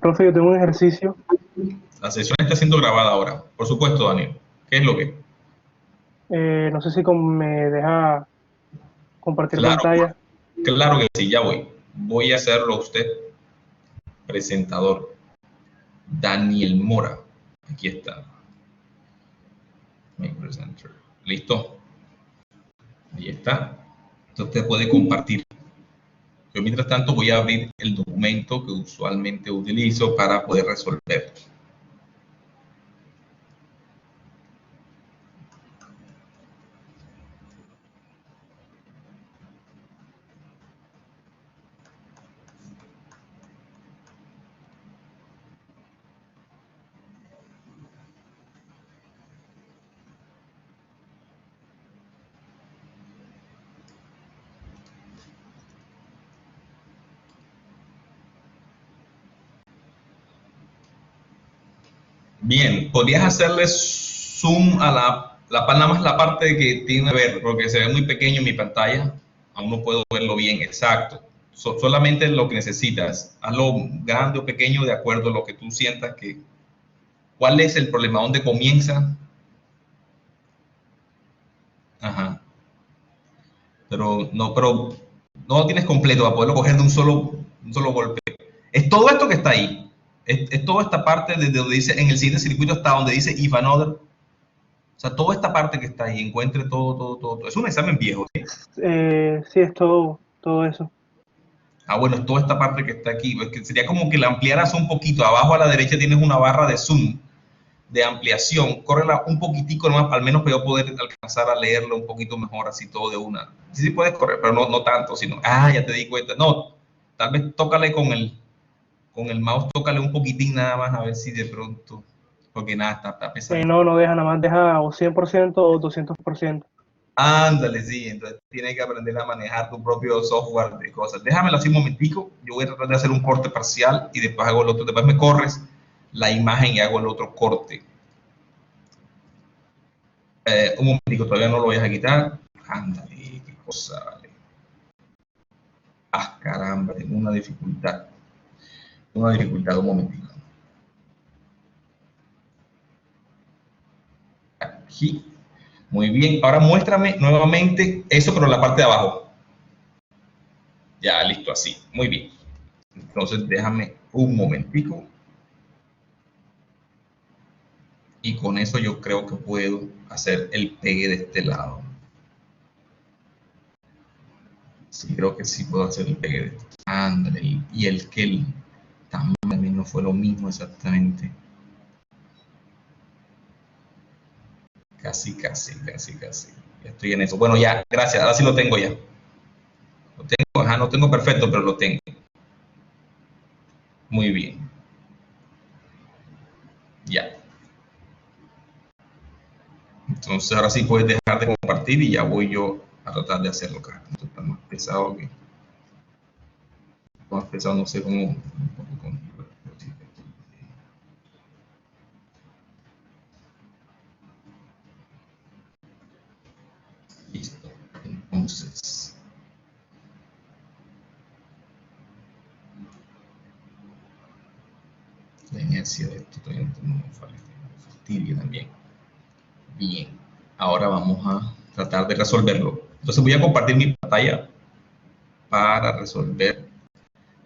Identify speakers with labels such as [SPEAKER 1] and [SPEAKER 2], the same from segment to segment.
[SPEAKER 1] Profe, yo tengo un ejercicio.
[SPEAKER 2] La sesión está siendo grabada ahora. Por supuesto, Daniel. ¿Qué es lo que?
[SPEAKER 1] No sé si me deja compartir
[SPEAKER 2] Claro,
[SPEAKER 1] pantalla.
[SPEAKER 2] claro que sí, ya voy. Voy a hacerlo a usted, presentador. Daniel Mora. Aquí está. Mi presenter. ¿Listo? Ahí está. Entonces usted puede compartir. Yo mientras tanto voy a abrir el documento que usualmente utilizo para poder resolver. Bien, podrías hacerle zoom a nada más la parte que tiene que ver, porque se ve muy pequeño en mi pantalla. Aún no puedo verlo bien, exacto. Solamente lo que necesitas. Hazlo grande o pequeño de acuerdo a lo que tú sientas que... ¿Cuál es el problema? ¿Dónde comienza? Ajá. Pero no lo tienes completo para poderlo coger de un solo golpe. Es todo esto que está ahí. Es toda esta parte desde donde dice, en el siguiente circuito hasta donde dice if another. O sea, toda esta parte que está ahí, encuentre todo. Es un examen viejo, ¿sí?
[SPEAKER 1] Sí, es todo eso.
[SPEAKER 2] Ah, bueno, es toda esta parte que está aquí. Es que sería como que la ampliaras un poquito. Abajo a la derecha tienes una barra de zoom, de ampliación. Córrela un poquitico nomás, al menos para yo poder alcanzar a leerlo un poquito mejor, así todo de una. Sí, sí puedes correr, pero no tanto, sino, ya te di cuenta. No, tal vez tócale con el mouse, tócale un poquitín nada más, a ver si de pronto, porque nada, está pesadito.
[SPEAKER 1] No deja, nada más deja o 100% o 200%.
[SPEAKER 2] Ándale, sí, entonces tienes que aprender a manejar tu propio software de cosas. Déjamelo así un momentico, yo voy a tratar de hacer un corte parcial y después hago el otro, después me corres la imagen y hago el otro corte. Un momentico, todavía no lo voy a quitar. Ándale, qué cosa, vale. Caramba, tengo una dificultad. Un momentico. Aquí. Muy bien, ahora muéstrame nuevamente eso, pero en la parte de abajo. Ya, listo, así. Muy bien. Entonces déjame un momentico. Y con eso yo creo que puedo hacer el pegue de este lado. Sí, creo que sí puedo hacer el pegue de este. Ándale, y el que también no fue lo mismo exactamente. Casi. Estoy en eso. Bueno, ya, gracias. Ahora sí lo tengo ya. Lo tengo, no tengo perfecto, pero lo tengo. Muy bien. Ya. Entonces ahora sí puedes dejar de compartir y ya voy yo a tratar de hacerlo acá. Esto está más pesado que... Más pesado, no sé cómo... Listo. Entonces... La inercia de esto todavía no me fastidia también. Bien. Ahora vamos a tratar de resolverlo. Entonces voy a compartir mi pantalla para resolver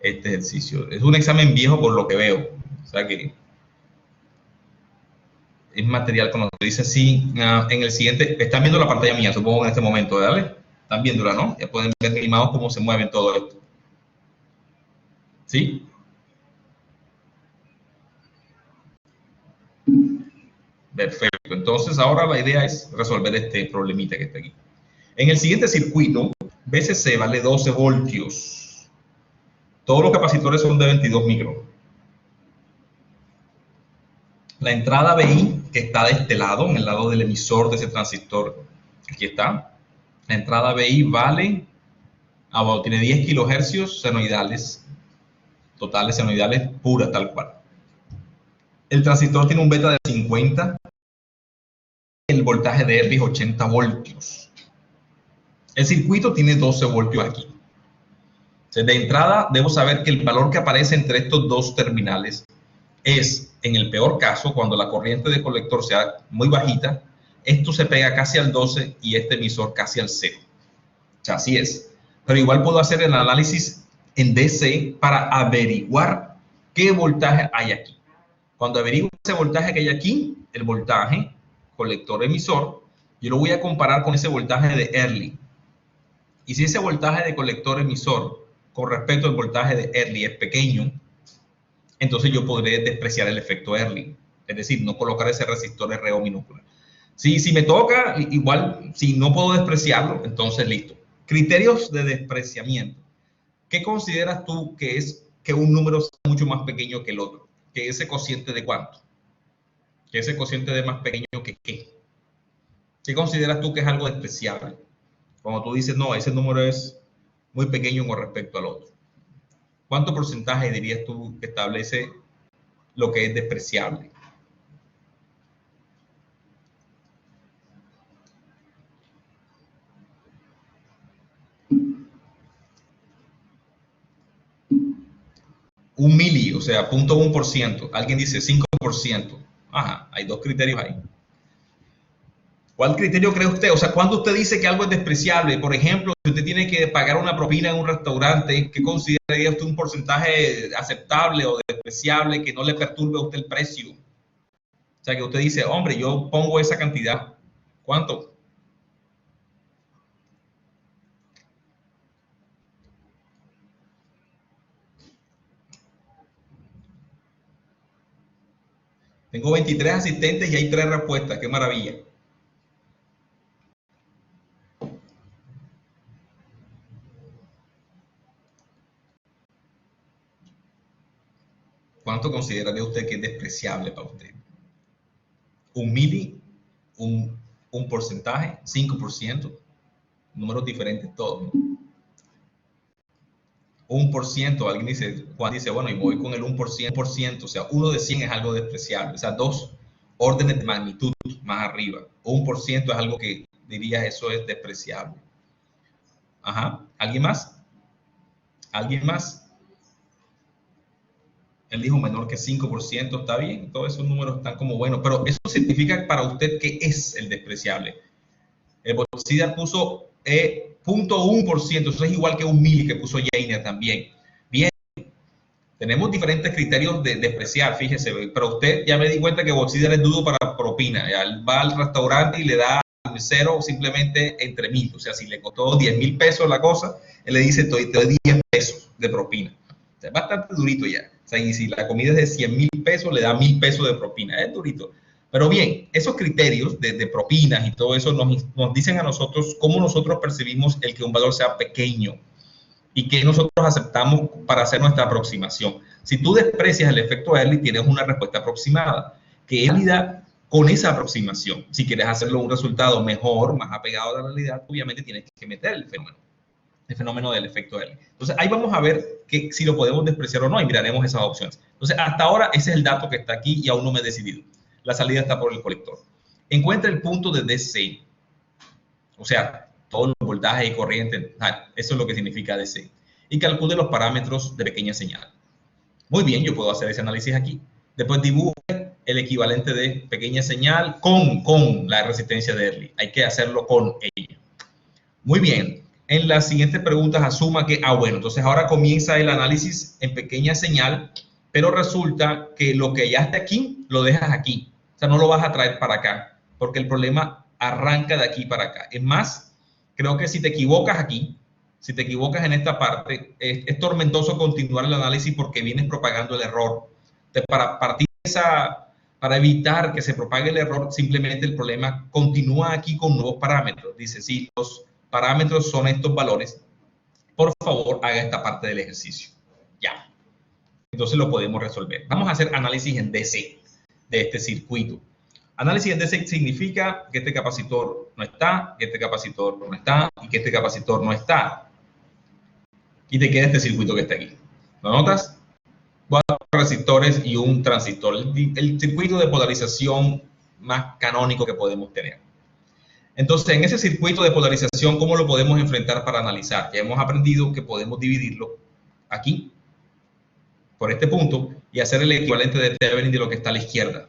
[SPEAKER 2] este ejercicio. Es un examen viejo por lo que veo. O sea que es material como dice así. En el siguiente, están viendo la pantalla mía, supongo en este momento, ¿vale? Están viéndola, ¿no? Ya pueden ver mi mouse cómo se mueve todo esto. ¿Sí? Perfecto. Entonces ahora la idea es resolver este problemita que está aquí. En el siguiente circuito, VCC vale 12 voltios. Todos los capacitores son de 22 micro. La entrada BI, que está de este lado, en el lado del emisor de ese transistor, aquí está. La entrada BI vale, bueno, tiene 10 kilohercios senoidales, totales senoidales puras, tal cual. El transistor tiene un beta de 50, el voltaje de EPI es 80 voltios. El circuito tiene 12 voltios aquí. Entonces, de entrada, debo saber que el valor que aparece entre estos dos terminales es, en el peor caso, cuando la corriente de colector sea muy bajita, esto se pega casi al 12 y este emisor casi al 0. O sea, así es. Pero igual puedo hacer el análisis en DC para averiguar qué voltaje hay aquí. Cuando averiguo ese voltaje que hay aquí, el voltaje colector-emisor, yo lo voy a comparar con ese voltaje de Early. Y si ese voltaje de colector-emisor con respecto al voltaje de Early es pequeño, entonces yo podré despreciar el efecto Early. Es decir, no colocar ese resistor RO minúscula. Si me toca, igual, si no puedo despreciarlo, entonces listo. Criterios de despreciamiento. ¿Qué consideras tú que es que un número sea mucho más pequeño que el otro? ¿Que ese cociente de cuánto? ¿Que ese cociente de más pequeño que qué? ¿Qué consideras tú que es algo despreciable? Cuando tú dices, no, ese número es muy pequeño con respecto al otro. ¿Cuánto porcentaje dirías tú que establece lo que es despreciable? Un mili, o sea, 0.1%. Alguien dice 5%. Ajá, hay dos criterios ahí. ¿Cuál criterio cree usted? O sea, cuando usted dice que algo es despreciable, por ejemplo, si usted tiene que pagar una propina en un restaurante, ¿qué consideraría usted un porcentaje aceptable o despreciable que no le perturbe a usted el precio? O sea, que usted dice, hombre, yo pongo esa cantidad. ¿Cuánto? Tengo 23 asistentes y hay 3 respuestas. ¡Qué maravilla! ¿Cuánto consideraría usted que es despreciable para usted? ¿Un mili? ¿Un porcentaje? ¿5%? Números diferentes todos, ¿no? 1%, alguien dice, Juan dice, bueno, y voy con el 1%, o sea, 1 de 100 es algo despreciable, o sea, 2 órdenes de magnitud más arriba. 1% es algo que diría eso es despreciable. Ajá, ¿alguien más? ¿Alguien más? Él dijo menor que 5%, está bien, todos esos números están como buenos, pero eso significa para usted que es el despreciable. El Botzida puso 0.1%, eso es igual que un mili que puso Jainer también. Bien, tenemos diferentes criterios de despreciar, fíjese, pero usted ya me di cuenta que Botzida es dudo para propina. Ya va al restaurante y le da al mesero simplemente entre 1000, o sea, si le costó 10,000 pesos la cosa, él le dice, te doy 10 pesos de propina. O sea, es bastante durito ya. O sea, y si la comida es de 100,000 pesos, le da 1000 pesos de propina. Es durito. Pero bien, esos criterios de propinas y todo eso nos dicen a nosotros cómo nosotros percibimos el que un valor sea pequeño y que nosotros aceptamos para hacer nuestra aproximación. Si tú desprecias el efecto Early, tienes una respuesta aproximada, que es válida con esa aproximación. Si quieres hacerlo un resultado mejor, más apegado a la realidad, obviamente tienes que meter el fenómeno del efecto Early. Entonces, ahí vamos a ver que si lo podemos despreciar o no y miraremos esas opciones. Entonces, hasta ahora ese es el dato que está aquí y aún no me he decidido. La salida está por el colector. Encuentra el punto de DC, o sea, todos los voltajes y corrientes, eso es lo que significa DC, y calcule los parámetros de pequeña señal. Muy bien, yo puedo hacer ese análisis aquí. Después dibuje el equivalente de pequeña señal con la resistencia de Early. Hay que hacerlo con ella. Muy bien. En las siguientes preguntas asuma que, bueno, entonces ahora comienza el análisis en pequeña señal, pero resulta que lo que ya está aquí, lo dejas aquí. O sea, no lo vas a traer para acá, porque el problema arranca de aquí para acá. Es más, creo que si te equivocas aquí, si te equivocas en esta parte, es tormentoso continuar el análisis porque vienes propagando el error. Entonces, para partir de para evitar que se propague el error, simplemente el problema continúa aquí con nuevos parámetros. Dice, sí, los parámetros son estos valores, por favor haga esta parte del ejercicio. Ya. Entonces lo podemos resolver. Vamos a hacer análisis en DC de este circuito. Análisis en DC significa que este capacitor no está, que este capacitor no está y que este capacitor no está. Y te queda este circuito que está aquí. ¿Lo notas? 4 resistores y un transistor. El circuito de polarización más canónico que podemos tener. Entonces, en ese circuito de polarización, ¿cómo lo podemos enfrentar para analizar? Ya hemos aprendido que podemos dividirlo aquí, por este punto, y hacer el equivalente de Thevenin de lo que está a la izquierda.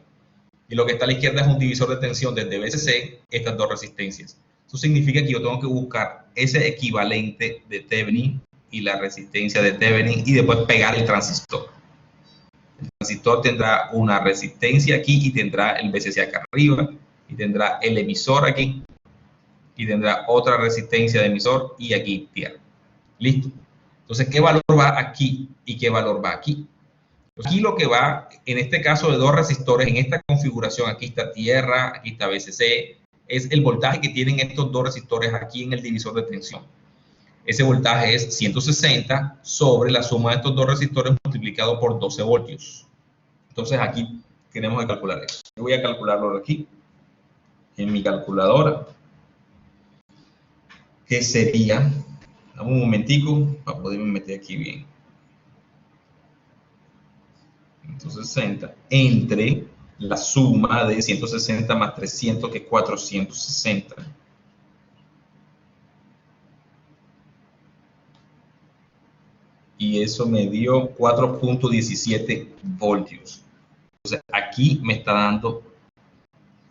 [SPEAKER 2] Y lo que está a la izquierda es un divisor de tensión desde BCC, estas dos resistencias. Eso significa que yo tengo que buscar ese equivalente de Thevenin y la resistencia de Thevenin y después pegar el transistor. El transistor tendrá una resistencia aquí y tendrá el BCC acá arriba y tendrá el emisor aquí y tendrá otra resistencia de emisor y aquí tierra. ¿Listo? Entonces, ¿qué valor va aquí y qué valor va aquí? Aquí lo que va, en este caso de dos resistores, en esta configuración, aquí está tierra, aquí está BCC, es el voltaje que tienen estos dos resistores aquí en el divisor de tensión. Ese voltaje es 160 sobre la suma de estos dos resistores multiplicado por 12 voltios. Entonces aquí tenemos que calcular eso. Yo voy a calcularlo aquí, en mi calculadora, que sería, dame un momentico para poderme meter aquí bien. 160 entre la suma de 160 más 300, que es 460. Y eso me dio 4.17 voltios. Entonces, aquí me está dando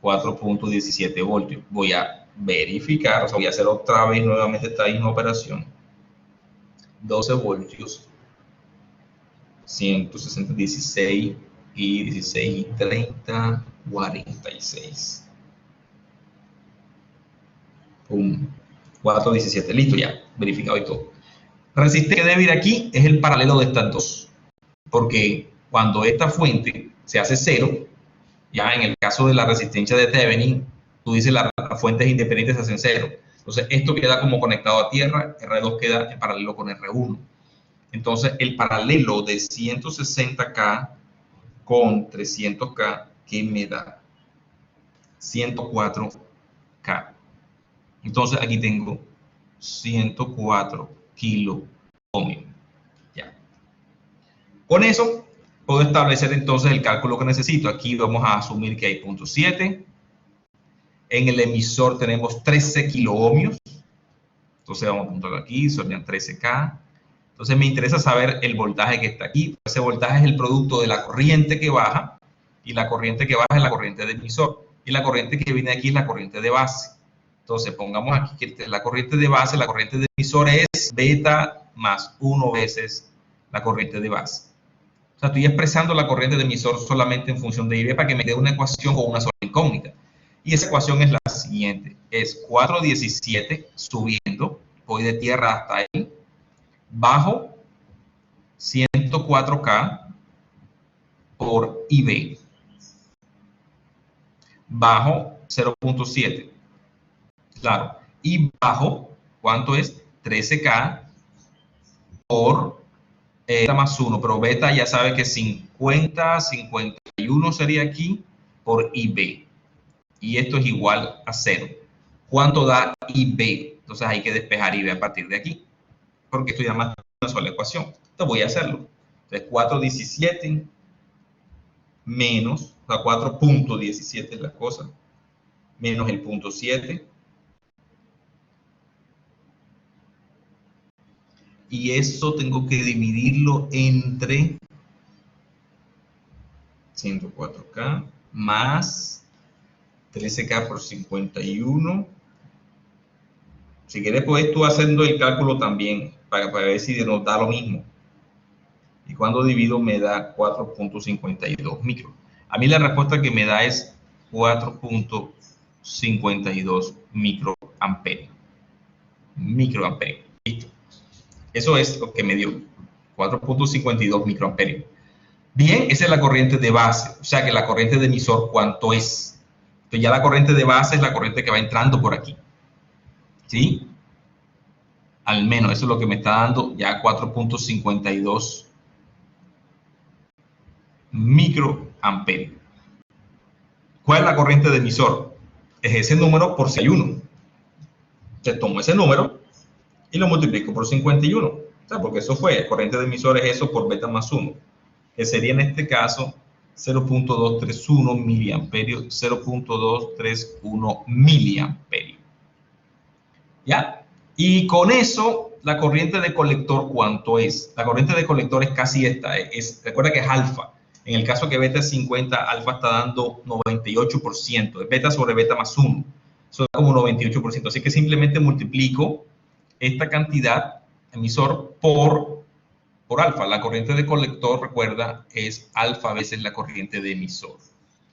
[SPEAKER 2] 4.17 voltios. Voy a verificar, o sea, voy a hacer otra vez nuevamente esta misma operación. 12 voltios, 160, 16 y 16 y 30, 46. Pum, 4.17, listo ya, verificado y todo. Resistencia débil aquí es el paralelo de estas dos, porque cuando esta fuente se hace cero, ya en el caso de la resistencia de Thevenin, tú dices las fuentes independientes se hacen cero. Entonces esto queda como conectado a tierra, R2 queda en paralelo con R1. Entonces el paralelo de 160K con 300K, ¿qué me da? 104K. Entonces aquí tengo 104 kilo ohmios. Ya. Con eso puedo establecer entonces el cálculo que necesito. Aquí vamos a asumir que hay 0.7. En el emisor tenemos 13 kilo ohmios. Entonces vamos a apuntarlo aquí, serían 13K. Entonces me interesa saber el voltaje que está aquí. Ese voltaje es el producto de la corriente que baja, y la corriente que baja es la corriente de emisor, y la corriente que viene aquí es la corriente de base. Entonces pongamos aquí que la corriente de base, la corriente de emisor es beta más 1 veces la corriente de base. O sea, estoy expresando la corriente de emisor solamente en función de IB para que me quede una ecuación con una sola incógnita. Y esa ecuación es la siguiente. Es 4.17 subiendo, voy de tierra hasta ahí, bajo 104K por IB, bajo 0.7. Claro, y bajo, ¿cuánto es? 13K por beta más 1, pero beta ya sabe que 50, 51 sería aquí por IB. Y esto es igual a 0. ¿Cuánto da IB? Entonces hay que despejar IB a partir de aquí, porque esto ya más una sola ecuación. Entonces voy a hacerlo. Entonces 4.17 menos, o sea, 4.17 es la cosa, menos el punto 7. Y eso tengo que dividirlo entre 104K más 13K por 51. Si quieres, puedes tú haciendo el cálculo también para ver si nos da lo mismo. Y cuando divido me da 4.52 micro. A mí la respuesta que me da es 4.52 microamperios. Microamperios. Listo. Eso es lo que me dio, 4.52 microamperios. Bien, esa es la corriente de base, o sea que la corriente de emisor, ¿cuánto es? Entonces ya la corriente de base es la corriente que va entrando por aquí, ¿sí? Al menos eso es lo que me está dando ya 4.52 microamperios. ¿Cuál es la corriente de emisor? Es ese número por 61. Entonces tomo ese número y lo multiplico por 51. O sea, porque eso fue, corriente de emisor es eso por beta más 1, que sería en este caso 0.231 miliamperios, 0.231 miliamperios. ¿Ya? Y con eso la corriente de colector, ¿cuánto es? La corriente de colector es casi esta. Recuerda que es alfa. En el caso que beta es 50, alfa está dando 98%. Es beta sobre beta más 1. Eso da como 98%. Así que simplemente multiplico esta cantidad, emisor, por alfa. La corriente de colector, recuerda, es alfa veces la corriente de emisor.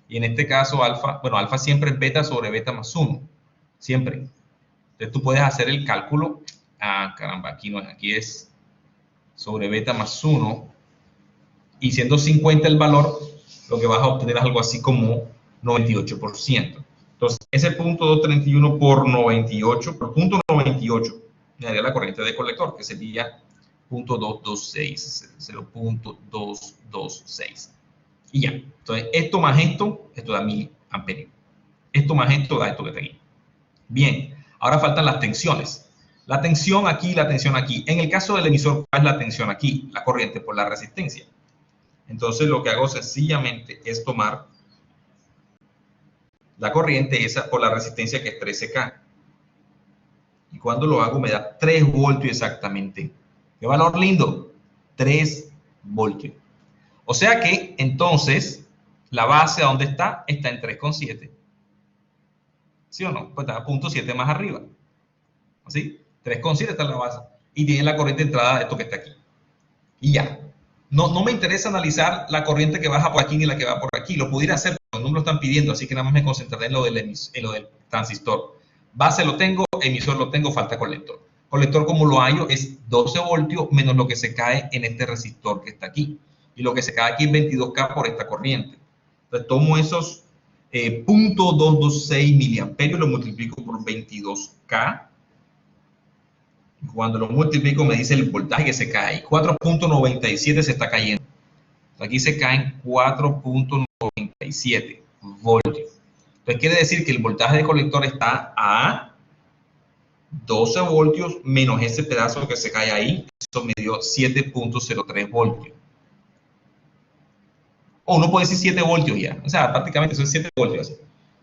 [SPEAKER 2] Y en este caso, alfa, bueno, alfa siempre es beta sobre beta más 1. Siempre. Entonces tú puedes hacer el cálculo. Ah, caramba, aquí no es, aquí es sobre beta más 1. Y siendo 50 el valor, lo que vas a obtener es algo así como 98%. Entonces, ese punto 231 por 98, por punto 98, me daría la corriente de colector, que sería 0.226, 0.226. Y ya. Entonces, esto más esto da 1000 amperios. Esto más esto da esto que está aquí. Bien, ahora faltan las tensiones. La tensión aquí, la tensión aquí. En el caso del emisor, ¿cuál es la tensión aquí? La corriente por la resistencia. Entonces, lo que hago sencillamente es tomar la corriente esa por la resistencia que es 13K. Y cuando lo hago me da 3 voltios exactamente. ¿Qué valor lindo? 3 voltios. O sea que, entonces, la base, ¿a dónde está? Está en 3,7. ¿Sí o no? Pues está a 0.7 más arriba. ¿Así? 3,7 está en la base. Y tiene la corriente de entrada de esto que está aquí. Y ya. No me interesa analizar la corriente que baja por aquí ni la que va por aquí. Lo pudiera hacer, pero no me lo están pidiendo, así que nada más me concentraré en lo del transistor. Base lo tengo, emisor lo tengo, falta colector. Colector, como lo hallo, es 12 voltios menos lo que se cae en este resistor que está aquí. Y lo que se cae aquí es 22K por esta corriente. Entonces tomo esos 0.226 miliamperios, lo multiplico por 22K. Cuando lo multiplico me dice el voltaje que se cae. 4.97 se está cayendo. Aquí se caen 4.97 voltios. Entonces quiere decir que el voltaje de colector está a 12 voltios menos ese pedazo que se cae ahí. Eso me dio 7.03 voltios. O uno puede decir 7 voltios ya. O sea, prácticamente son 7 voltios.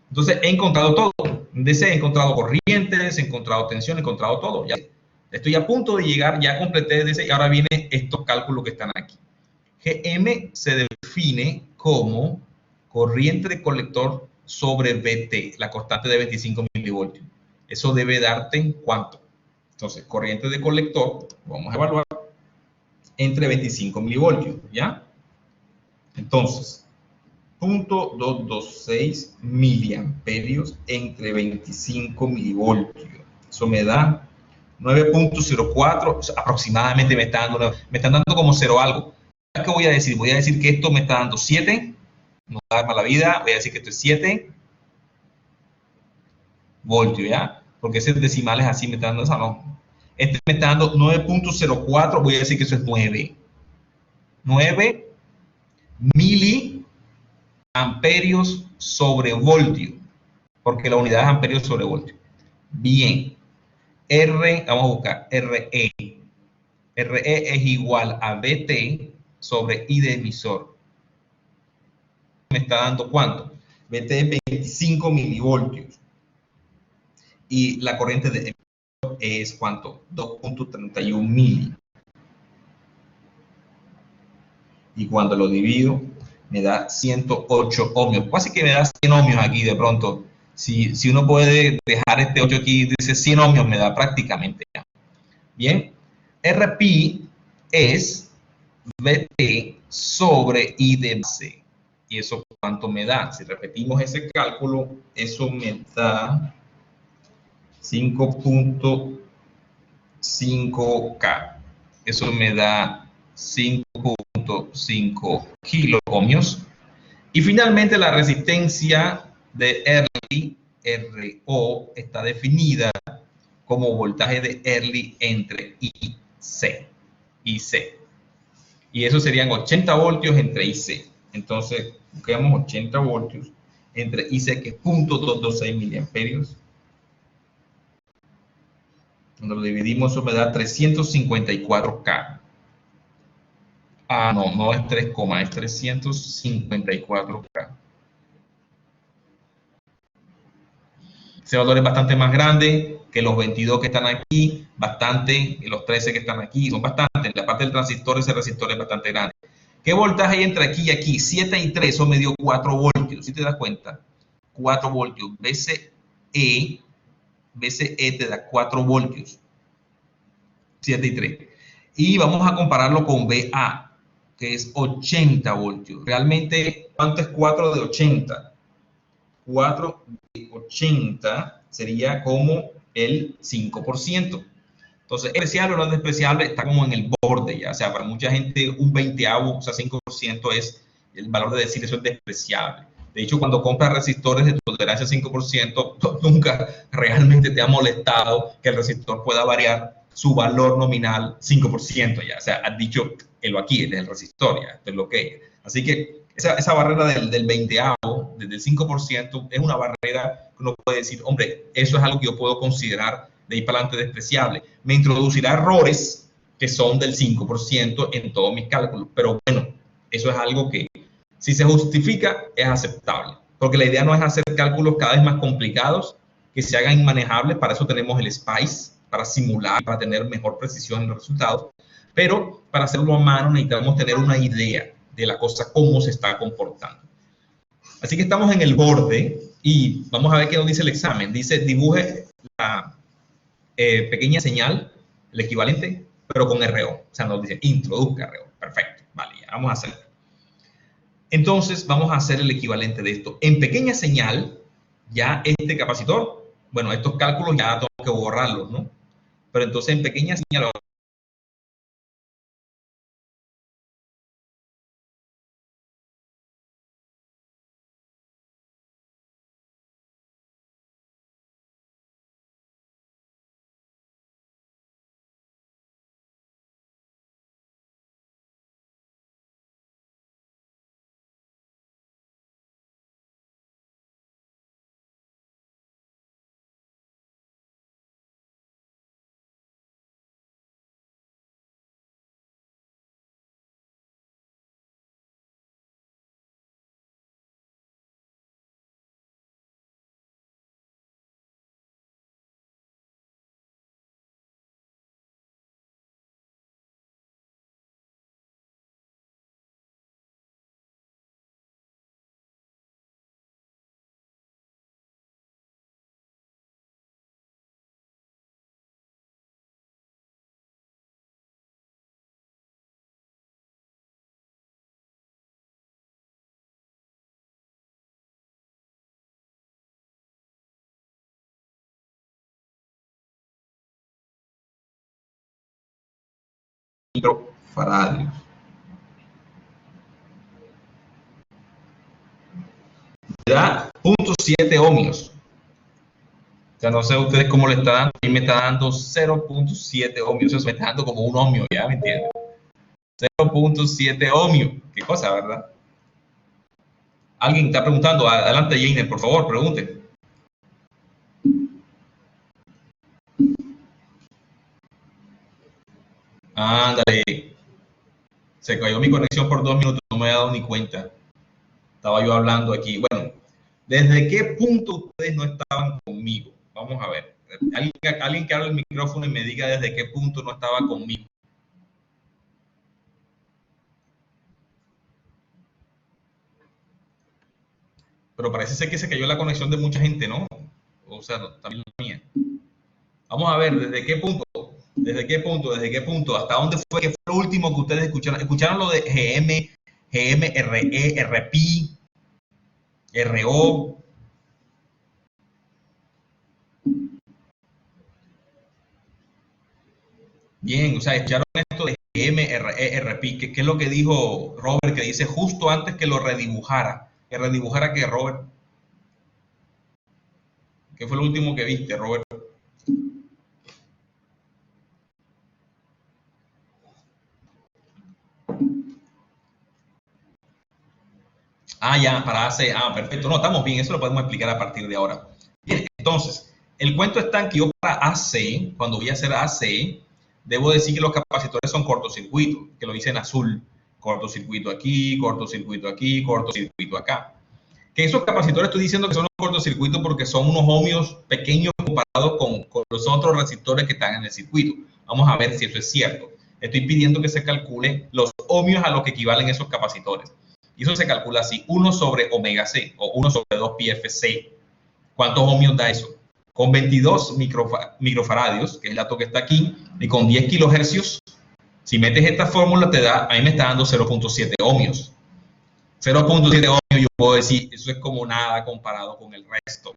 [SPEAKER 2] Entonces he encontrado todo. He encontrado corrientes, he encontrado tensión, he encontrado todo. Ya. Estoy a punto de llegar, ya completé DC y ahora vienen estos cálculos que están aquí. Gm se define como corriente de colector sobre Vt, la constante de 25 milivoltios. Eso debe darte ¿cuánto? Entonces, corriente de colector, vamos a evaluar, entre 25 milivoltios, ¿ya? Entonces, 0.226 miliamperios entre 25 milivoltios. Eso me da 9.04, aproximadamente me están dando como 0 algo. ¿Qué voy a decir? Voy a decir que esto me está dando 7, no va a dar mala vida, voy a decir que esto es 7 voltios, ¿ya? Porque ese decimal es así, me está dando esa, no. Este me está dando 9.04, voy a decir que eso es 9. 9 miliamperios sobre voltio, porque la unidad es amperios sobre voltio. Bien. R, vamos a buscar, RE. RE es igual a BT sobre I de emisor. ¿Me está dando cuánto? BT es 25 milivoltios. Y la corriente de emisor es ¿cuánto? 2.31 mili. Y cuando lo divido, me da 108 ohmios. Casi que me da 100 ohmios aquí de pronto. Si uno puede dejar este 8 aquí, dice 100 ohmios, me da prácticamente ya. Bien. Rp es Vt sobre I de base. ¿Y eso cuánto me da? Si repetimos ese cálculo, eso me da 5.5K. Eso me da 5.5 kiloohmios. Y finalmente la resistencia de Early, RO, está definida como voltaje de Early entre IC. Y eso serían 80 voltios entre IC. Entonces, busquemos 80 voltios entre IC, que es 0.226 miliamperios. Cuando lo dividimos, eso me da 354K. Ah, no es 3, es 354K. Ese valor es bastante más grande que los 22 que están aquí, bastante, los 13 que están aquí, son bastantes. La parte del transistor, ese resistor es bastante grande. ¿Qué voltaje hay entre aquí y aquí? 7 y 3, eso me dio 4 voltios, ¿sí te das cuenta? 4 voltios. BCE te da 4 voltios. 7 y 3. Y vamos a compararlo con BA, que es 80 voltios. Realmente, ¿cuánto es 4 de 80? 4 de 80 sería como el 5%. Entonces, despreciable o no despreciable está como en el borde ya. O sea, para mucha gente un 20avo, o sea, 5% es el valor de decir eso es despreciable. De hecho, cuando compras resistores de tolerancia 5%, nunca realmente te ha molestado que el resistor pueda variar su valor nominal 5% ya. O sea, has dicho, lo aquí, este es el resistor ya, esto es lo que es. Así que esa barrera del 20avo, del 5%, es una barrera que uno puede decir, hombre, eso es algo que yo puedo considerar de ahí para adelante despreciable. Me introducirá errores que son del 5% en todos mis cálculos, pero bueno, eso es algo que si se justifica es aceptable, porque la idea no es hacer cálculos cada vez más complicados que se hagan inmanejables. Para eso tenemos el SPICE, para simular, para tener mejor precisión en los resultados, pero para hacerlo a mano necesitamos tener una idea de la cosa, cómo se está comportando. Así que estamos en el borde y vamos a ver qué nos dice el examen. Dice, dibuje la pequeña señal, el equivalente, pero con RO. O sea, nos dice, introduzca RO. Perfecto, vale, ya vamos a hacerlo. Entonces, vamos a hacer el equivalente de esto. En pequeña señal, ya este capacitor, bueno, estos cálculos ya tengo que borrarlos, ¿no? Pero entonces en pequeña señal, microfaradios. Me da 0.7 ohmios. O sea, no sé a ustedes cómo le está dando, a mí me está dando 0.7 ohmios. Eso me está dando como un ohmio, ¿ya me entienden? 0.7 ohmios. Qué cosa, ¿verdad? Alguien está preguntando. Adelante, Jainer, por favor, pregunte. Ándale. Se cayó mi conexión por 2 minutos, no me he dado ni cuenta. Estaba yo hablando aquí. Bueno, ¿desde qué punto ustedes no estaban conmigo? Vamos a ver. Alguien que hable el micrófono y me diga desde qué punto no estaba conmigo. Pero parece ser que se cayó la conexión de mucha gente, ¿no? O sea, también la mía. Vamos a ver, ¿desde qué punto? ¿Desde qué punto? ¿Desde qué punto? ¿Hasta dónde fue? ¿Qué fue lo último que ustedes escucharon? ¿Escucharon lo de GM, RE, RPI, RO? Bien, o sea, escucharon esto de GM, RE, RPI. ¿Qué es lo que dijo Robert? Que dice justo antes que lo redibujara. ¿Que redibujara qué, Robert? ¿Qué fue lo último que viste, Robert? Ah, ya, para AC. Ah, perfecto. No, estamos bien. Eso lo podemos explicar a partir de ahora. Bien, entonces, el cuento está en que yo para AC, cuando voy a hacer AC, debo decir que los capacitores son cortocircuito, que lo dice en azul. Cortocircuito aquí, cortocircuito aquí, cortocircuito acá. Que esos capacitores estoy diciendo que son un cortocircuito porque son unos ohmios pequeños comparado con los otros resistores que están en el circuito. Vamos a ver si eso es cierto. Estoy pidiendo que se calcule los ohmios a los que equivalen esos capacitores. Y eso se calcula así, 1 sobre omega C o 1 sobre 2 pi f c. ¿Cuántos ohmios da eso? Con 22 microfaradios, que es el dato que está aquí, y con 10 kilohercios, si metes esta fórmula te da, a mí me está dando 0.7 ohmios. 0.7 ohmios yo puedo decir, eso es como nada comparado con el resto.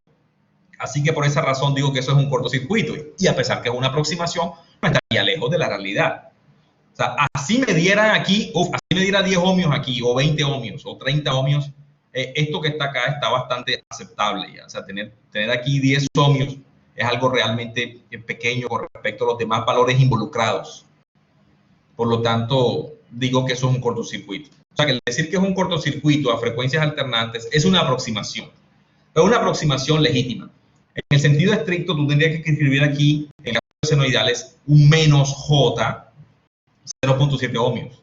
[SPEAKER 2] Así que por esa razón digo que eso es un cortocircuito. Y a pesar que es una aproximación, no estaría lejos de la realidad. O sea, así me dieran aquí, así me diera 10 ohmios aquí, o 20 ohmios, o 30 ohmios, esto que está acá está bastante aceptable ya. O sea, tener aquí 10 ohmios es algo realmente pequeño con respecto a los demás valores involucrados. Por lo tanto, digo que eso es un cortocircuito. O sea, que decir que es un cortocircuito a frecuencias alternantes es una aproximación, pero una aproximación legítima. En el sentido estricto, tú tendrías que escribir aquí, en casos senoidales, un menos J, 0.7 ohmios.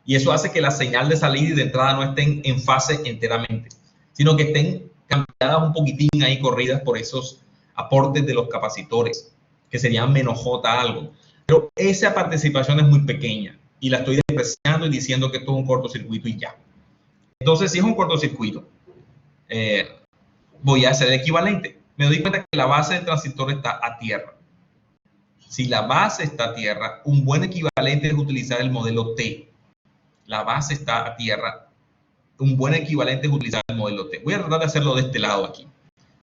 [SPEAKER 2] Y eso hace que la señal de salida y de entrada no estén en fase enteramente, sino que estén cambiadas un poquitín ahí, corridas por esos aportes de los capacitores, que serían menos J algo. Pero esa participación es muy pequeña y la estoy despreciando y diciendo que esto es un cortocircuito y ya. Entonces, si es un cortocircuito, voy a hacer el equivalente. Me doy cuenta que la base del transistor está a tierra. Si la base está a tierra, un buen equivalente es utilizar el modelo T. La base está a tierra, un buen equivalente es utilizar el modelo T. Voy a tratar de hacerlo de este lado aquí.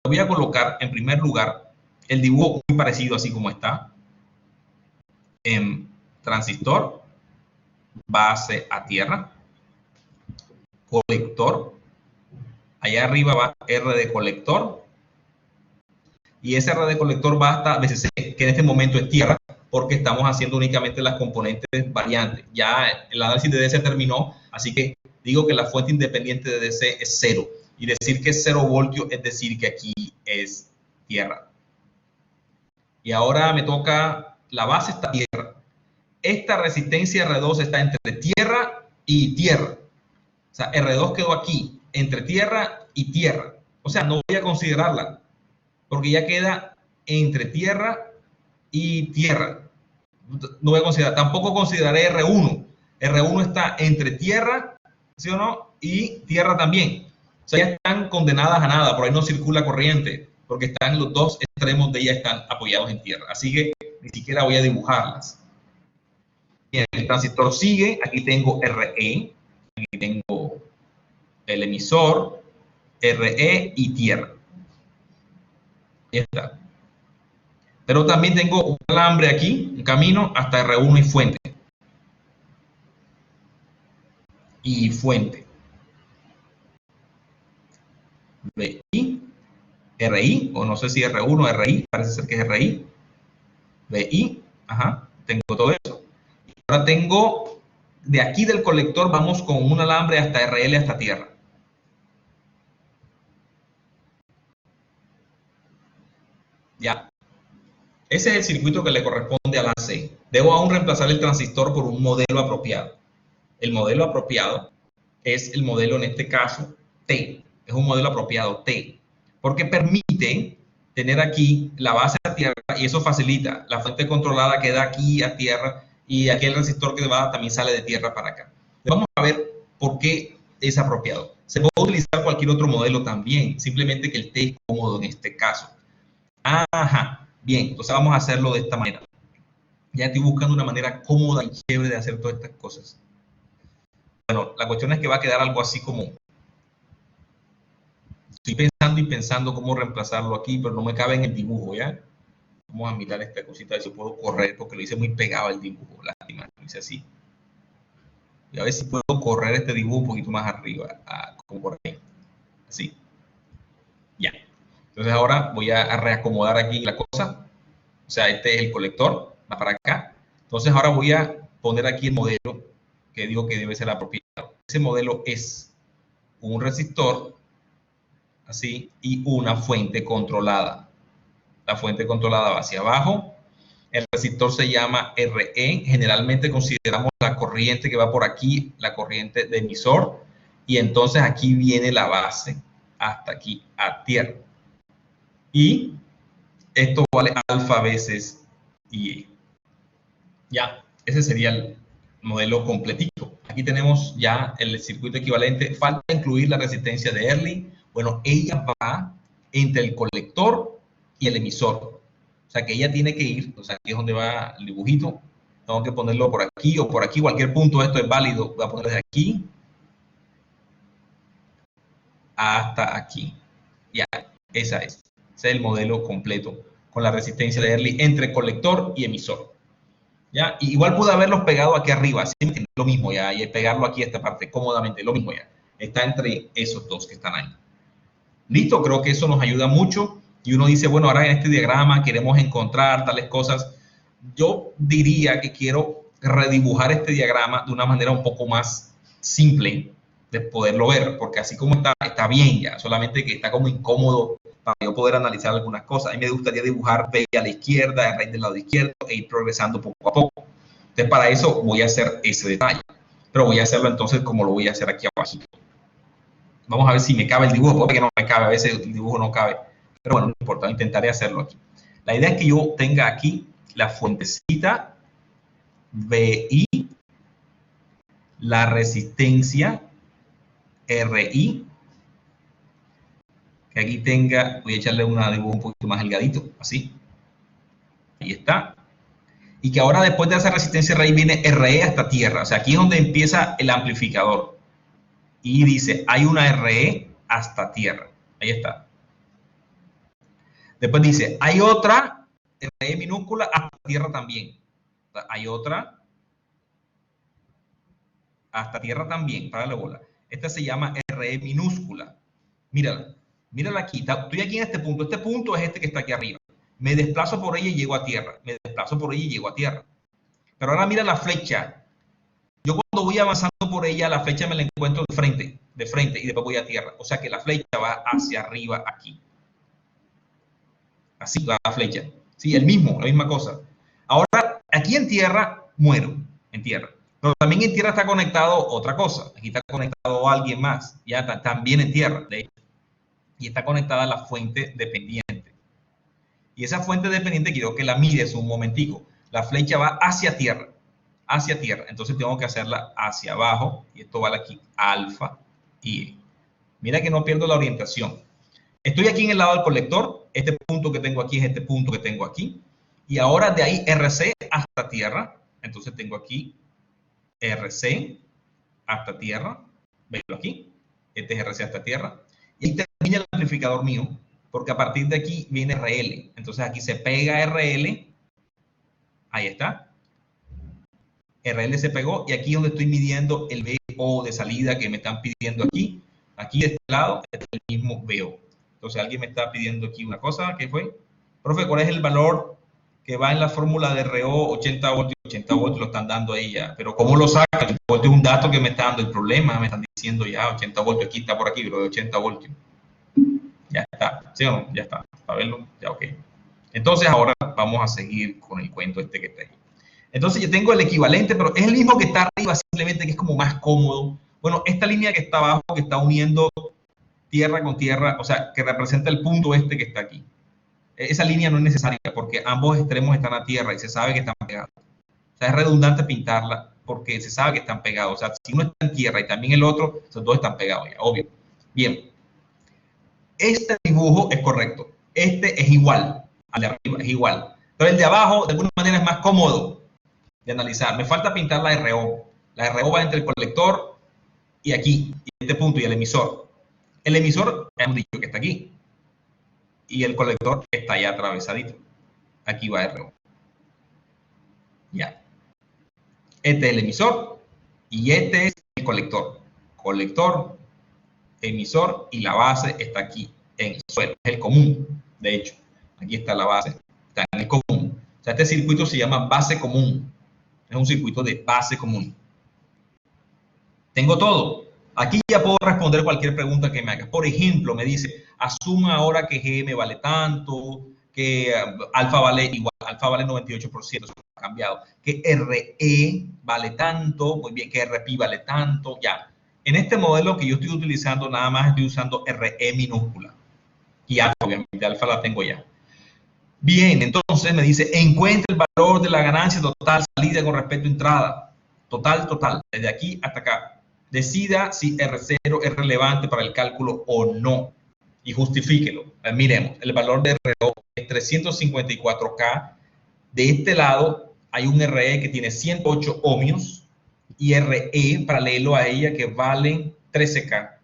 [SPEAKER 2] Voy a colocar en primer lugar el dibujo muy parecido así como está. En transistor, base a tierra, colector, allá arriba va R de colector, y ese R de colector va hasta VCC, que en este momento es tierra, porque estamos haciendo únicamente las componentes variantes. Ya el análisis de DC terminó, así que digo que la fuente independiente de DC es 0, y decir que es 0 voltios es decir que aquí es tierra. Y ahora me toca, la base está a tierra. Esta resistencia R2 está entre tierra y tierra. O sea, R2 quedó aquí, entre tierra y tierra. O sea, no voy a considerarla, porque ya queda entre tierra y tierra. No voy a considerar, tampoco consideraré R1. R1 está entre tierra, ¿sí o no? Y tierra también. O sea, ya están condenadas a nada, por ahí no circula corriente, porque están los dos extremos de ellas están apoyados en tierra. Así que ni siquiera voy a dibujarlas. Bien, el transistor sigue, aquí tengo RE, aquí tengo el emisor, RE y tierra. Ahí está. Pero también tengo un alambre aquí, un camino hasta R1 y fuente. Y fuente. VI, RI, o no sé si R1 o RI, parece ser que es RI. VI, ajá, tengo todo eso. Ahora tengo, de aquí del colector vamos con un alambre hasta RL, hasta tierra. Ya. Ese es el circuito que le corresponde al AC. Debo aún reemplazar el transistor por un modelo apropiado. El modelo apropiado es el modelo, en este caso, T. Es un modelo apropiado T, porque permite tener aquí la base a tierra y eso facilita. La fuente controlada queda aquí a tierra y aquí el resistor que va también sale de tierra para acá. Vamos a ver por qué es apropiado. Se puede utilizar cualquier otro modelo también, simplemente que el T es cómodo en este caso. Ajá, bien, entonces vamos a hacerlo de esta manera. Ya estoy buscando una manera cómoda y chévere de hacer todas estas cosas. Bueno, la cuestión es que va a quedar algo así como... Estoy pensando y pensando cómo reemplazarlo aquí, pero no me cabe en el dibujo, ¿ya? Vamos a mirar esta cosita, a ver si puedo correr, porque lo hice muy pegado al dibujo, lástima, lo hice así. Y a ver si puedo correr este dibujo un poquito más arriba, como por ahí, así. Ya. Entonces ahora voy a reacomodar aquí la cosa. O sea, este es el colector, va para acá. Entonces ahora voy a poner aquí el modelo que digo que debe ser apropiado. Ese modelo es un resistor, así, y una fuente controlada. La fuente controlada va hacia abajo. El resistor se llama RE. Generalmente consideramos la corriente que va por aquí, la corriente de emisor. Y entonces aquí viene la base hasta aquí, a tierra. Y esto vale alfa veces Y. Ya, ese sería el modelo completito. Aquí tenemos ya el circuito equivalente. Falta incluir la resistencia de Early. Bueno, ella va entre el colector y el emisor. O sea, que ella tiene que ir, o sea, aquí es donde va el dibujito. Tengo que ponerlo por aquí o por aquí, cualquier punto de esto es válido. Voy a poner desde aquí hasta aquí. Ya, esa es. Ese es el modelo completo con la resistencia de Early entre colector y emisor. ¿Ya? Y igual pude haberlos pegado aquí arriba, ¿sí? Lo mismo ya, y pegarlo aquí a esta parte cómodamente, lo mismo ya. Está entre esos dos que están ahí. Listo, creo que eso nos ayuda mucho. Y uno dice, bueno, ahora en este diagrama queremos encontrar tales cosas. Yo diría que quiero redibujar este diagrama de una manera un poco más simple de poderlo ver, porque así como está, está bien ya, solamente que está como incómodo para yo poder analizar algunas cosas. A mí me gustaría dibujar B a la izquierda, el rey del lado izquierdo e ir progresando poco a poco. Entonces, para eso voy a hacer ese detalle, pero voy a hacerlo entonces como lo voy a hacer aquí abajo. Vamos a ver si me cabe el dibujo, porque no me cabe, a veces el dibujo no cabe, pero bueno, no importa, intentaré hacerlo aquí. La idea es que yo tenga aquí la fuentecita BI, la resistencia RI, que aquí tenga, voy a echarle un dibujo un poquito más delgadito, así. Ahí está. Y que ahora después de esa resistencia RI viene RE hasta tierra, o sea, aquí es donde empieza el amplificador. Y dice, hay una RE hasta tierra. Ahí está. Después dice, hay otra RE minúscula hasta tierra también. Hay otra hasta tierra también, para la bola. Esta se llama RE minúscula. Mírala, mírala aquí. Estoy aquí en este punto. Este punto es este que está aquí arriba. Me desplazo por ella y llego a tierra. Me desplazo por ella y llego a tierra. Pero ahora mira la flecha. Yo cuando voy avanzando por ella, la flecha me la encuentro de frente y después voy a tierra. O sea que la flecha va hacia arriba aquí. Así va la flecha. Sí, el mismo, la misma cosa. Ahora, aquí en tierra, muero en tierra. Pero también en tierra está conectado otra cosa. Aquí está conectado alguien más. Ya también en tierra, de hecho. Y está conectada a la fuente dependiente. Y esa fuente dependiente quiero que la mires un momentico. La flecha va hacia tierra. Hacia tierra. Entonces tengo que hacerla hacia abajo. Y esto vale aquí alfa y E. Mira que no pierdo la orientación. Estoy aquí en el lado del colector. Este punto que tengo aquí es este punto que tengo aquí. Y ahora de ahí RC hasta tierra. Entonces tengo aquí RC hasta tierra. Venlo aquí. Este es RC hasta tierra. Y ahí termina el amplificador mío. Porque a partir de aquí viene RL. Entonces aquí se pega RL. Ahí está. RL se pegó. Y aquí es donde estoy midiendo el VO de salida que me están pidiendo aquí. Aquí de este lado es el mismo VO. Entonces alguien me está pidiendo aquí una cosa. ¿Qué fue? Profe, ¿cuál es el valor que va en la fórmula de RO 80 voltios? 80 voltios lo están dando ahí ya. Pero ¿cómo lo saca? 80 voltios es un dato que me está dando el problema. Me están diciendo ya 80 voltios. Aquí está por aquí, pero de 80 voltios. Ya está. ¿Sí o no? Ya está. Para verlo, ya ok. Entonces ahora vamos a seguir con el cuento este que está ahí. Entonces yo tengo el equivalente, pero es el mismo que está arriba, simplemente que es como más cómodo. Bueno, esta línea que está abajo, que está uniendo tierra con tierra, o sea, que representa el punto este que está aquí. Esa línea no es necesaria porque ambos extremos están a tierra y se sabe que están pegados. O sea, es redundante pintarla porque se sabe que están pegados. O sea, si uno está en tierra y también el otro, esos dos están pegados ya, obvio. Bien. Este dibujo es correcto. Este es igual al de arriba, es igual. Pero el de abajo, de alguna manera, es más cómodo de analizar. Me falta pintar la RO. La RO va entre el colector y aquí, y este punto, y el emisor. El emisor, hemos dicho que está aquí. Y el colector está ya atravesadito. Aquí va RO. Ya. Este es el emisor y este es el colector. Colector, emisor y la base está aquí en el suelo. Es el común, de hecho. Aquí está la base. Está en el común. O sea, este circuito se llama base común. Es un circuito de base común. Tengo todo. Aquí ya puedo responder cualquier pregunta que me hagas. Por ejemplo, me dice, asuma ahora que GM vale tanto, que alfa vale igual, alfa vale 98%, eso ha cambiado, que RE vale tanto, muy bien, que RP vale tanto, ya. En este modelo que yo estoy utilizando, nada más estoy usando RE minúscula. Y alfa, obviamente, alfa la tengo ya. Bien, entonces me dice, encuentre el valor de la ganancia total salida con respecto a entrada. Total, desde aquí hasta acá. Decida si R0 es relevante para el cálculo o no. Y justifíquelo. Miremos, el valor de RO es 354K. De este lado hay un RE que tiene 108 ohmios y RE paralelo a ella que vale 13K.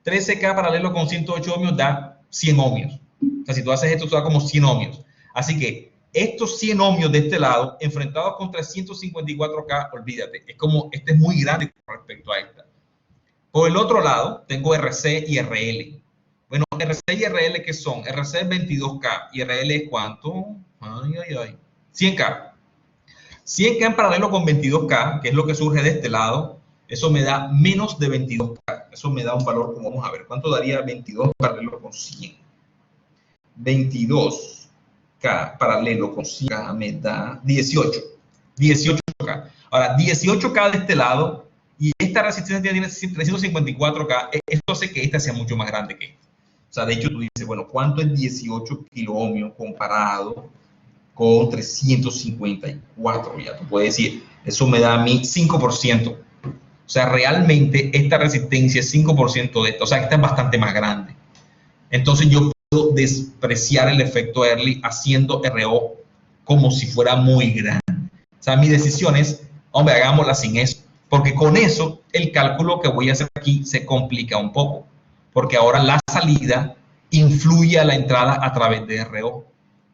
[SPEAKER 2] 13K paralelo con 108 ohmios da 100 ohmios. O sea, si tú haces esto, te da como 100 ohmios. Así que estos 100 ohmios de este lado, enfrentados con 354K, olvídate. Es como, este es muy grande con respecto a esta. Por el otro lado, tengo RC y RL. Bueno, RC y RL, ¿qué son? RC es 22K y RL es ¿cuánto? 100K. 100K en paralelo con 22K, que es lo que surge de este lado, eso me da menos de 22K. Eso me da un valor, como vamos a ver, ¿cuánto daría 22 paralelo con 100? 22K paralelo con 100K me da 18. 18K. Ahora, 18K de este lado y esta resistencia tiene 354K. Esto hace que esta sea mucho más grande que esta. O sea, de hecho, tú dices, bueno, ¿cuánto es 18 kiloohmios comparado con 354? Ya tú puedes decir, eso me da a mí 5%. O sea, realmente esta resistencia es 5% de esta. O sea, que esta es bastante más grande. Entonces yo puedo despreciar el efecto Early haciendo RO como si fuera muy grande. O sea, mi decisión es, hombre, hagámosla sin eso. Porque con eso, el cálculo que voy a hacer aquí se complica un poco. Porque ahora la salida influye a la entrada a través de RO. O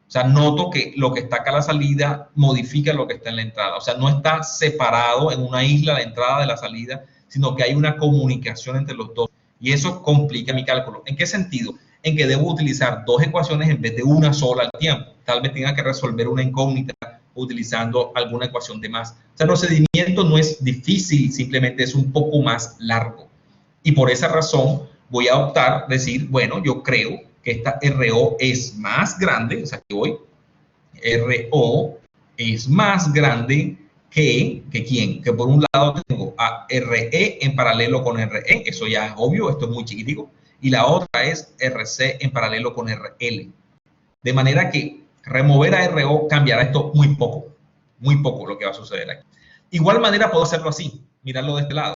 [SPEAKER 2] sea, noto que lo que está acá a la salida modifica lo que está en la entrada. O sea, no está separado en una isla la entrada de la salida, sino que hay una comunicación entre los dos. Y eso complica mi cálculo. ¿En qué sentido? En que debo utilizar dos ecuaciones en vez de una sola al tiempo. Tal vez tenga que resolver una incógnita utilizando alguna ecuación de más. O sea, el procedimiento no es difícil, simplemente es un poco más largo. Y por esa razón voy a optar, decir, bueno, yo creo que esta RO es más grande, o sea, que hoy RO es más grande que ¿quién? Que por un lado tengo a RE en paralelo con RE, eso ya es obvio, esto es muy chiquitico, y la otra es RC en paralelo con RL. De manera que remover a RO cambiará esto muy poco lo que va a suceder aquí. Igual manera puedo hacerlo así, mirarlo de este lado.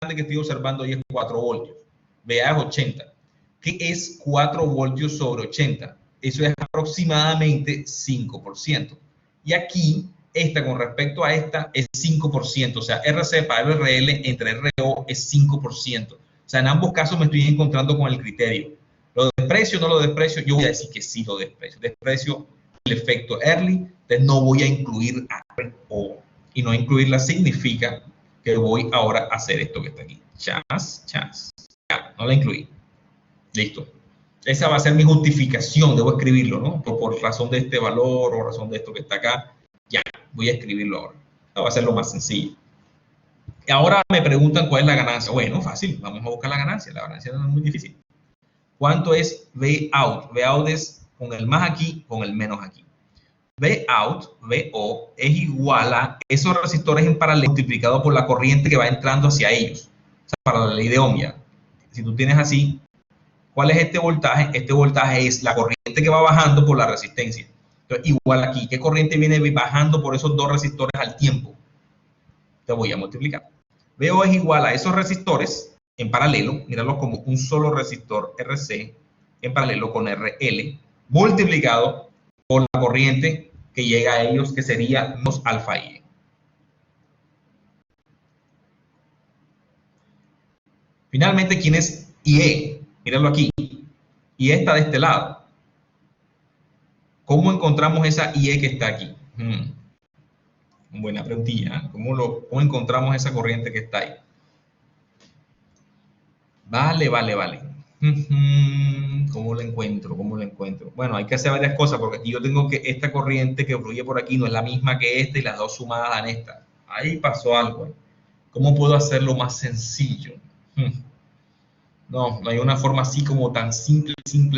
[SPEAKER 2] Que estoy observando ahí es 4 voltios, vea es 80. ¿Qué es 4 voltios sobre 80? Eso es aproximadamente 5%. Y aquí, esta con respecto a esta es 5%, o sea, RC para RL entre RO es 5%. O sea, en ambos casos me estoy encontrando con el criterio. ¿Lo desprecio o no lo desprecio? Yo voy a decir que sí lo desprecio. Desprecio el efecto early, entonces no voy a incluir a RO. Y no incluirla significa que voy ahora a hacer esto que está aquí. Chas. Ya, no la incluí. Listo. Esa va a ser mi justificación, debo escribirlo, ¿no? Por razón de este valor o razón de esto que está acá. Ya, voy a escribirlo ahora. Esto va a ser lo más sencillo. Y ahora me preguntan cuál es la ganancia. Bueno, fácil, vamos a buscar la ganancia. La ganancia no es muy difícil. ¿Cuánto es V out? V out es con el más aquí, con el menos aquí. V out, VO, es igual a esos resistores en paralelo multiplicado por la corriente que va entrando hacia ellos. O sea, para la ley de Ohm. Si tú tienes así, ¿cuál es este voltaje? Este voltaje es la corriente que va bajando por la resistencia. Entonces, igual aquí, ¿qué corriente viene bajando por esos dos resistores al tiempo? Te voy a multiplicar. VO es igual a esos resistores en paralelo, míralo como un solo resistor RC en paralelo con RL, multiplicado por la corriente que llega a ellos, que sería menos alfa I. Finalmente, ¿quién es IE? Míralo aquí. Y está de este lado. ¿Cómo encontramos esa IE que está aquí? Buena preguntilla. ¿Cómo encontramos esa corriente que está ahí? Vale. ¿Cómo la encuentro? Bueno, hay que hacer varias cosas porque aquí yo tengo que esta corriente que fluye por aquí no es la misma que esta y las dos sumadas dan esta. Ahí pasó algo. ¿Cómo puedo hacerlo más sencillo? No hay una forma así como tan simple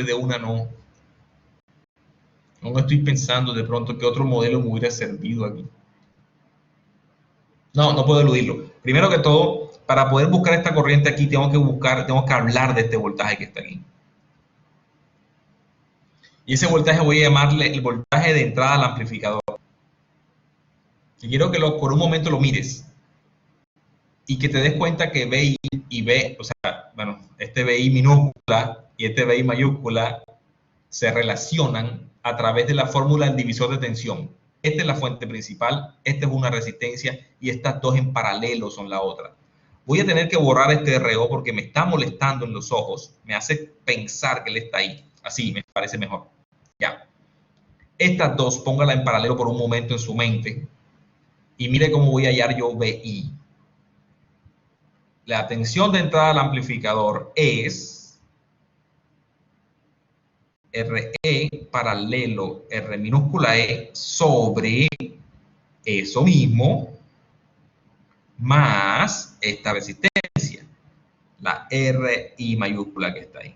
[SPEAKER 2] de una, no. No estoy pensando de pronto que otro modelo me hubiera servido aquí. No puedo eludirlo. Primero que todo, para poder buscar esta corriente aquí, tengo que hablar de este voltaje que está aquí. Y ese voltaje voy a llamarle el voltaje de entrada al amplificador. Y quiero que por un momento lo mires y que te des cuenta que VI y B, o sea, bueno, este VI minúscula y este VI mayúscula se relacionan a través de la fórmula del divisor de tensión. Esta es la fuente principal, esta es una resistencia y estas dos en paralelo son la otra. Voy a tener que borrar este RO porque me está molestando en los ojos, me hace pensar que él está ahí. Así me parece mejor. Ya. Estas dos, póngala en paralelo por un momento en su mente y mire cómo voy a hallar yo VI. La tensión de entrada al amplificador es RE paralelo R minúscula E sobre eso mismo más esta resistencia, la RI mayúscula que está ahí,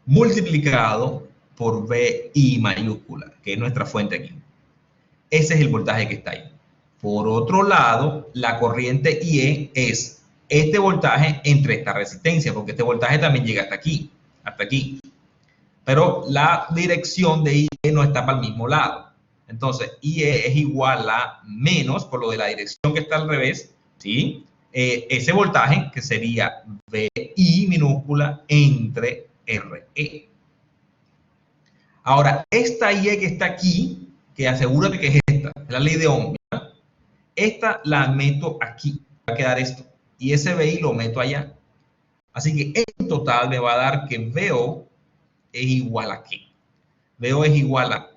[SPEAKER 2] multiplicado por VI mayúscula, que es nuestra fuente aquí. Ese es el voltaje que está ahí. Por otro lado, la corriente IE es este voltaje entre esta resistencia, porque este voltaje también llega hasta aquí, hasta aquí. Pero la dirección de IE no está para el mismo lado. Entonces, IE es igual a menos, por lo de la dirección que está al revés, ¿sí? Ese voltaje, que sería VI minúscula entre RE. Ahora, esta IE que está aquí, que asegúrate que es esta, es la ley de Ohm, ¿verdad? Esta la meto aquí, va a quedar esto. Y ese VI lo meto allá. Así que en total me va a dar que VO es igual a ¿qué? VO es igual a,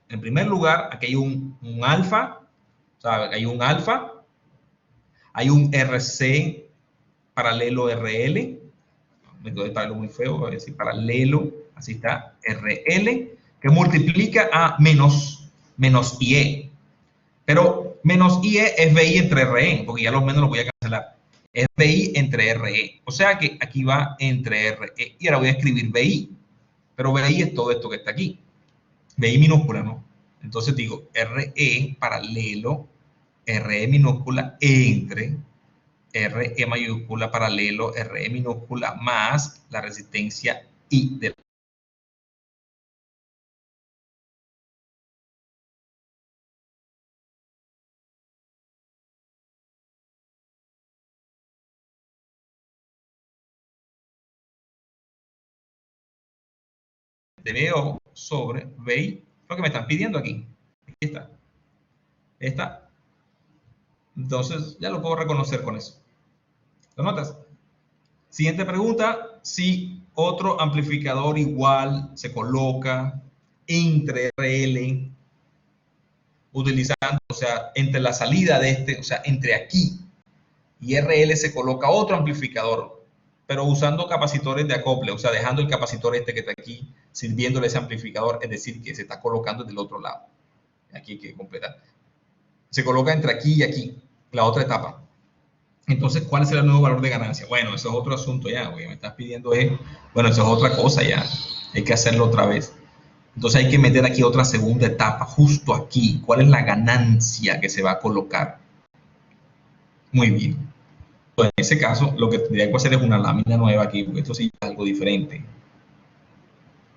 [SPEAKER 2] en primer lugar, aquí hay un alfa, o sea, hay un alfa, hay un RC paralelo RL, me quedó de paralelo muy feo, voy a decir paralelo, así está, RL, que multiplica a menos IE. Pero menos IE es VI entre RE, porque ya los menos los voy a cancelar. Es VI entre RE, o sea que aquí va entre RE. Y ahora voy a escribir VI, pero VI es todo esto que está aquí. VI minúscula, ¿no? Entonces digo RE paralelo, RE minúscula entre RE mayúscula paralelo, RE minúscula más la resistencia I de VO sobre VI, lo que me están pidiendo aquí. Aquí está. Está. Entonces ya lo puedo reconocer con eso. ¿Lo notas? Siguiente pregunta, si otro amplificador igual se coloca entre RL, utilizando, o sea, entre la salida de este, o sea, entre aquí y RL se coloca otro amplificador, pero usando capacitores de acople, o sea, dejando el capacitor este que está aquí, sirviéndole ese amplificador, es decir, que se está colocando del otro lado. Aquí hay que completar. Se coloca entre aquí y aquí, la otra etapa. Entonces, ¿cuál será el nuevo valor de ganancia? Bueno, eso es otro asunto ya, porque me estás pidiendo bueno, eso es otra cosa ya, hay que hacerlo otra vez. Entonces hay que meter aquí otra segunda etapa, justo aquí. ¿Cuál es la ganancia que se va a colocar? Muy bien. Entonces, en ese caso, lo que tendría que hacer es una lámina nueva aquí, porque esto sí es algo diferente.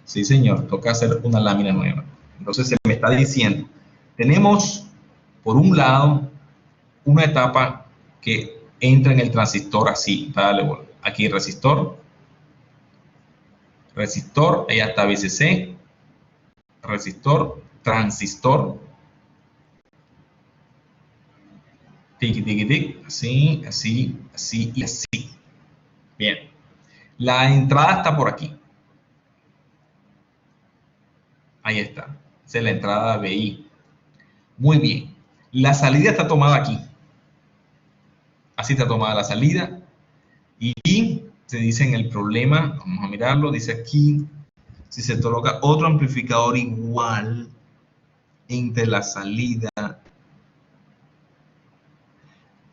[SPEAKER 2] Sí, señor, toca hacer una lámina nueva. Entonces se me está diciendo, tenemos, por un lado, una etapa que entra en el transistor así, dale, aquí resistor, ahí está VCC, resistor, transistor, tic, tic, tic, así, así, así y así. Bien, la entrada está por aquí. Ahí está, esa es la entrada BI. Muy bien, la salida está tomada aquí. Así está tomada la salida. Y se dice en el problema, vamos a mirarlo, dice aquí, si se coloca otro amplificador igual entre la salida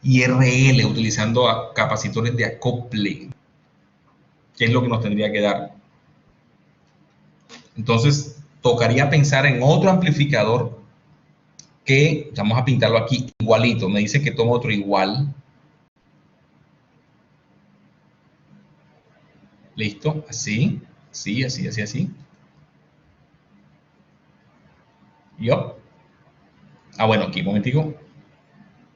[SPEAKER 2] y RL, utilizando capacitores de acople, que es lo que nos tendría que dar. Entonces, tocaría pensar en otro amplificador que, vamos a pintarlo aquí igualito, me dice que toma otro igual. Listo, así, así, así, así, así. ¿Yo? Ah, bueno, aquí, un momentico.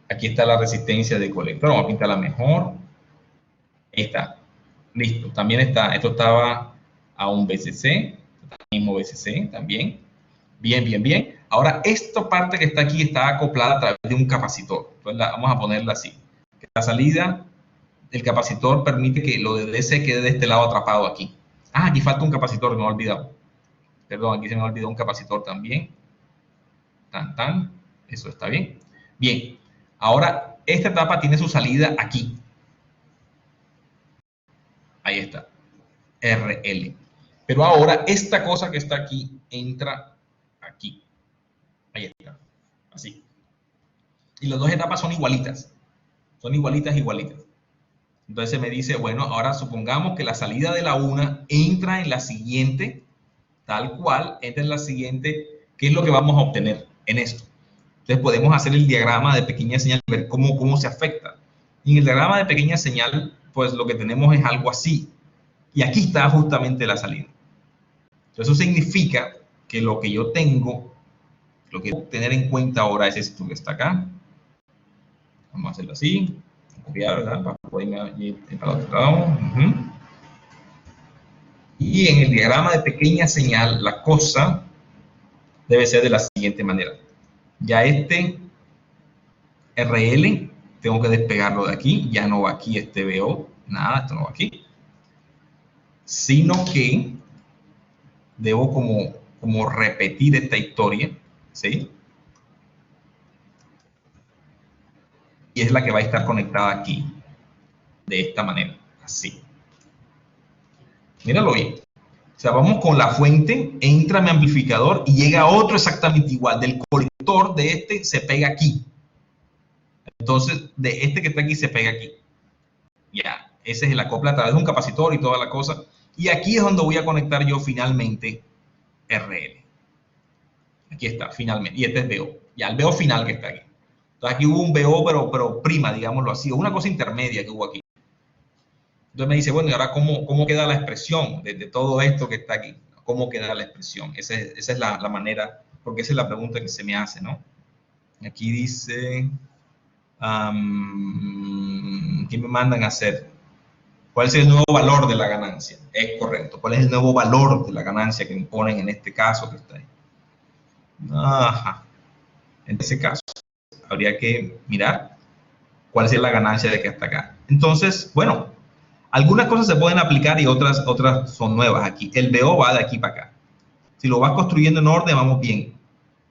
[SPEAKER 2] Aquí está la resistencia del colector. Vamos a pintarla mejor. Ahí está. Listo. También está. Esto estaba a un BCC. Mismo BCC también. Bien, bien, bien. Ahora, esta parte que está aquí está acoplada a través de un capacitor. Entonces, vamos a ponerla así. La salida del capacitor permite que lo de DC quede de este lado atrapado aquí. Ah, aquí falta un capacitor, me he olvidado. Perdón, aquí se me olvidó un capacitor también. Tan, tan. Eso está bien. Bien. Ahora, esta etapa tiene su salida aquí. Ahí está. RL. Pero ahora, esta cosa que está aquí entra aquí. Ahí está. Así. Y las dos etapas son igualitas. Son igualitas, igualitas. Entonces se me dice, bueno, ahora supongamos que la salida de la una entra en la siguiente, tal cual, entra en la siguiente. ¿Qué es lo que vamos a obtener en esto? Entonces podemos hacer el diagrama de pequeña señal y ver cómo se afecta. Y en el diagrama de pequeña señal, pues lo que tenemos es algo así. Y aquí está justamente la salida. Entonces eso significa que lo que yo tengo, lo que tengo que tener en cuenta ahora es esto que está acá. Vamos a hacerlo así. Copiar, ¿verdad? Para poder ir para el otro lado. Y en el diagrama de pequeña señal, la cosa debe ser de la siguiente manera. Ya este RL tengo que despegarlo de aquí, ya no va aquí este BO, nada, esto no va aquí, sino que debo como repetir esta historia, ¿sí? Y es la que va a estar conectada aquí, de esta manera, así. Míralo bien. O sea, vamos con la fuente, entra mi amplificador y llega otro exactamente igual. Del colector de este se pega aquí. Entonces, de este que está aquí se pega aquí. Ya, ese es el acople a través de un capacitor y toda la cosa. Y aquí es donde voy a conectar yo finalmente RL. Aquí está, finalmente. Y este es BO. Ya, el BO final que está aquí. Entonces aquí hubo un BO, pero prima, digámoslo así. O una cosa intermedia que hubo aquí. Entonces me dice, bueno, ¿y ahora cómo queda la expresión de todo esto que está aquí? ¿Cómo queda la expresión? Esa es la manera, porque esa es la pregunta que se me hace, ¿no? Aquí dice, ¿qué me mandan a hacer? ¿Cuál es el nuevo valor de la ganancia? Es correcto. ¿Cuál es el nuevo valor de la ganancia que me ponen en este caso que está ahí? Ajá. En ese caso, habría que mirar cuál es la ganancia de que hasta acá. Entonces, bueno, algunas cosas se pueden aplicar y otras son nuevas aquí. El BO va de aquí para acá. Si lo vas construyendo en orden, vamos bien.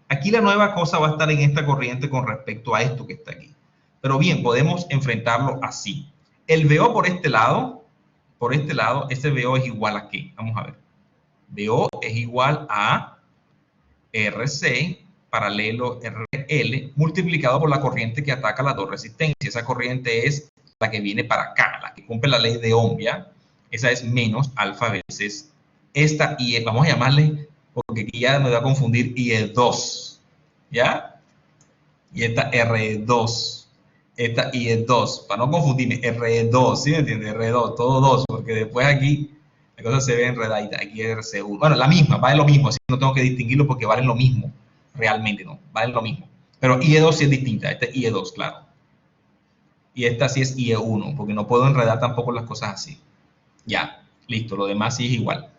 [SPEAKER 2] Aquí la nueva cosa va a estar en esta corriente con respecto a esto que está aquí. Pero bien, podemos enfrentarlo así. El BO por este lado, este BO es igual a ¿qué? Vamos a ver. BO es igual a RC paralelo RL multiplicado por la corriente que ataca las dos resistencias. Esa corriente es la que viene para acá, la que cumple la ley de Ohm, ¿ya? Esa es menos alfa veces esta IE, vamos a llamarle, porque aquí ya me voy a confundir, IE2, ¿ya? Y esta RE2, esta IE2, para no confundirme, RE2, ¿sí me entiendes? RE2, todo 2, porque después aquí la cosa se ve enredadita, aquí es RC1. Bueno, la misma, vale lo mismo, así que no tengo que distinguirlo porque valen lo mismo, realmente no, valen lo mismo. Pero IE2 sí es distinta, esta es IE2, claro. Y esta sí es IE1, porque no puedo enredar tampoco las cosas así. Ya, listo, lo demás sí es igual.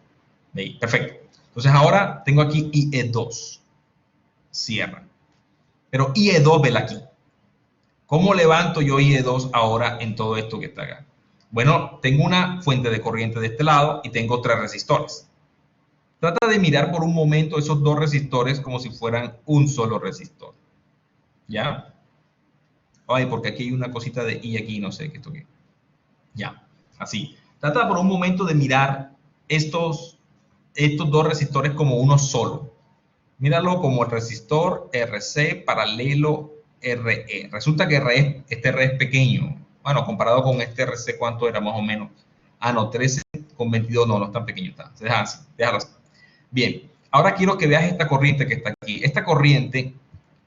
[SPEAKER 2] ¿Veis? Perfecto. Entonces ahora tengo aquí IE2. Cierra. Pero IE2, vela aquí. ¿Cómo levanto yo IE2 ahora en todo esto que está acá? Bueno, tengo una fuente de corriente de este lado y tengo 3 resistores. Trata de mirar por un momento esos 2 resistores como si fueran un solo resistor. ¿Ya? Ay, porque aquí hay una cosita de I aquí, no sé qué esto qué. Ya, así. Trata por un momento de mirar estos 2 resistores como uno solo. Míralo como el resistor RC paralelo RE. Resulta que este RE es pequeño. Bueno, comparado con este RC, ¿cuánto era más o menos? Ah, no, 13 con 22, no es tan pequeño. Está. Se deja así, déjalo así. Bien, ahora quiero que veas esta corriente que está aquí. Esta corriente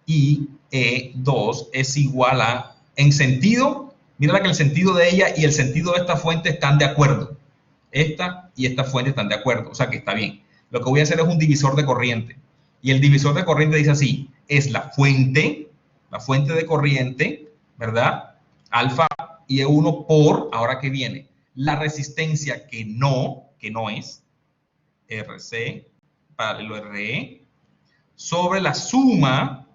[SPEAKER 2] IE2 es igual a, en sentido, mira que el sentido de ella y el sentido de esta fuente están de acuerdo. Esta y esta fuente están de acuerdo, o sea que está bien. Lo que voy a hacer es un divisor de corriente. Y el divisor de corriente dice así, es la fuente de corriente, ¿verdad? Alfa IE1 por, ahora que viene, la resistencia que no es, RC paralelo RE, sobre la suma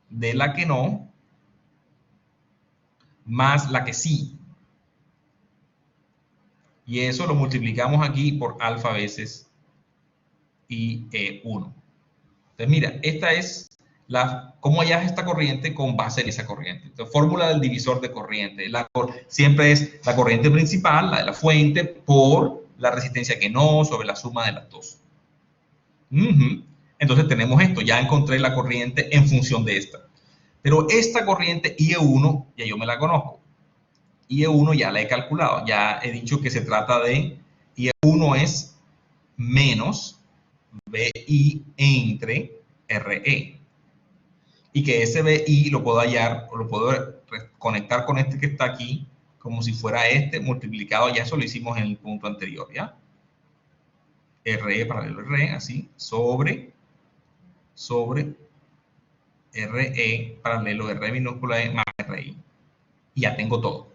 [SPEAKER 2] de la que no, más la que sí. Y eso lo multiplicamos aquí por alfa veces IE1. Entonces, mira, esta es cómo hallas esta corriente con base en esa corriente. Entonces, fórmula del divisor de corriente. Siempre es la corriente principal, la de la fuente, por la resistencia que no sobre la suma de las dos. Entonces tenemos esto, ya encontré la corriente en función de esta. Pero esta corriente IE1, ya yo me la conozco. IE1 ya la he calculado, ya he dicho que se trata de, IE1 es menos BI entre RE. Y que ese BI lo puedo hallar, o lo puedo conectar con este que está aquí, como si fuera este multiplicado, ya eso lo hicimos en el punto anterior, ¿ya? RE paralelo RE, así, sobre RE paralelo RE minúscula E más RI. Y ya tengo todo.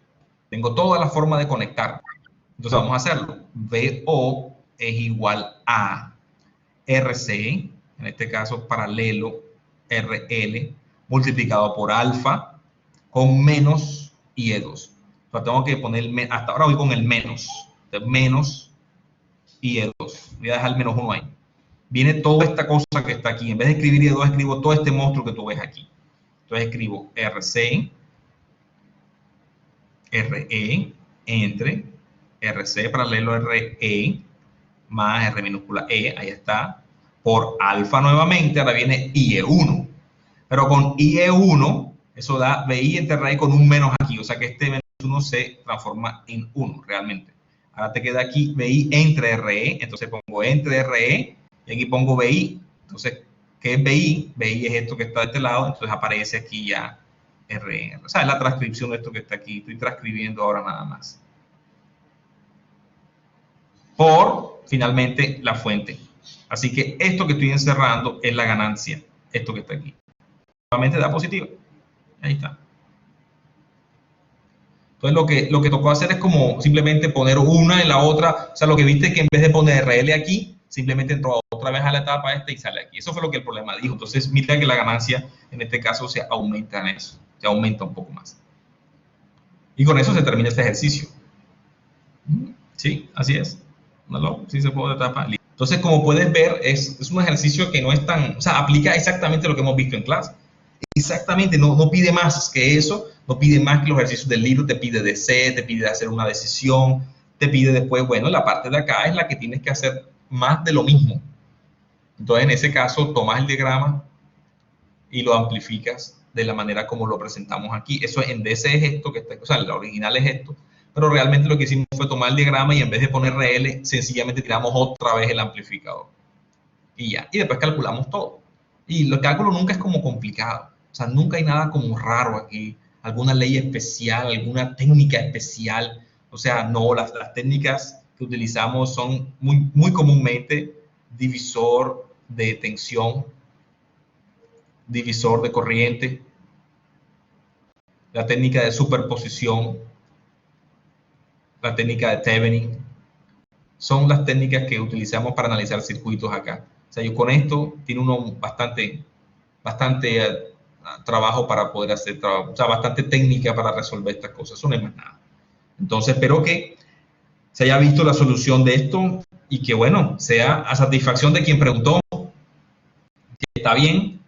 [SPEAKER 2] Tengo toda la forma de conectar. Entonces vamos a hacerlo. VO es igual a RC, en este caso paralelo RL, multiplicado por alfa con menos IE2. O sea, tengo que poner, hasta ahora voy con el menos. Entonces, menos IE2. Voy a dejar el menos 1 ahí. Viene toda esta cosa que está aquí. En vez de escribir IE2, escribo todo este monstruo que tú ves aquí. Entonces escribo RC, RE, entre RC paralelo RE, más R minúscula E, ahí está, por alfa nuevamente, ahora viene IE1. Pero con IE1, eso da BI entre RE con un menos aquí, o sea que este menos 1 se transforma en 1 realmente. Ahora te queda aquí BI entre RE, entonces pongo entre RE, y aquí pongo BI. Entonces, ¿qué es BI? BI es esto que está de este lado, entonces aparece aquí ya RE. O sea, es la transcripción de esto que está aquí. Estoy transcribiendo ahora nada más. Por, finalmente, la fuente. Así que esto que estoy encerrando es la ganancia, esto que está aquí. Nuevamente da positiva. Ahí está. Entonces lo que tocó hacer es como simplemente poner una en la otra. O sea, lo que viste es que en vez de poner RL aquí, simplemente entró otra vez a la etapa esta y sale aquí. Eso fue lo que el problema dijo. Entonces, mira que la ganancia en este caso se aumenta en eso. Se aumenta un poco más. Y con eso se termina este ejercicio. Sí, así es. ¿No? Sí se puede etapa. Entonces, como puedes ver, es un ejercicio que no es tan... O sea, aplica exactamente lo que hemos visto en clase. Exactamente, no pide más que eso, no pide más que los ejercicios del libro, te pide de ser, te pide hacer una decisión, te pide después, bueno, la parte de acá es la que tienes que hacer más de lo mismo. Entonces, en ese caso, tomas el diagrama y lo amplificas de la manera como lo presentamos aquí. Eso en DC es esto, que está, o sea, la original es esto, pero realmente lo que hicimos fue tomar el diagrama y en vez de poner RL, sencillamente tiramos otra vez el amplificador. Y ya, y después calculamos todo. Y el cálculo nunca es como complicado. O sea, nunca hay nada como raro aquí, alguna ley especial, alguna técnica especial. O sea, no, las técnicas que utilizamos son muy comúnmente divisor de tensión, divisor de corriente, la técnica de superposición, la técnica de Thevenin. Son las técnicas que utilizamos para analizar circuitos acá. O sea, yo con esto tiene uno bastante trabajo para poder hacer, o sea, bastante técnica para resolver estas cosas. Eso no es más nada. Entonces, espero que se haya visto la solución de esto y que, bueno, sea a satisfacción de quien preguntó, que está bien.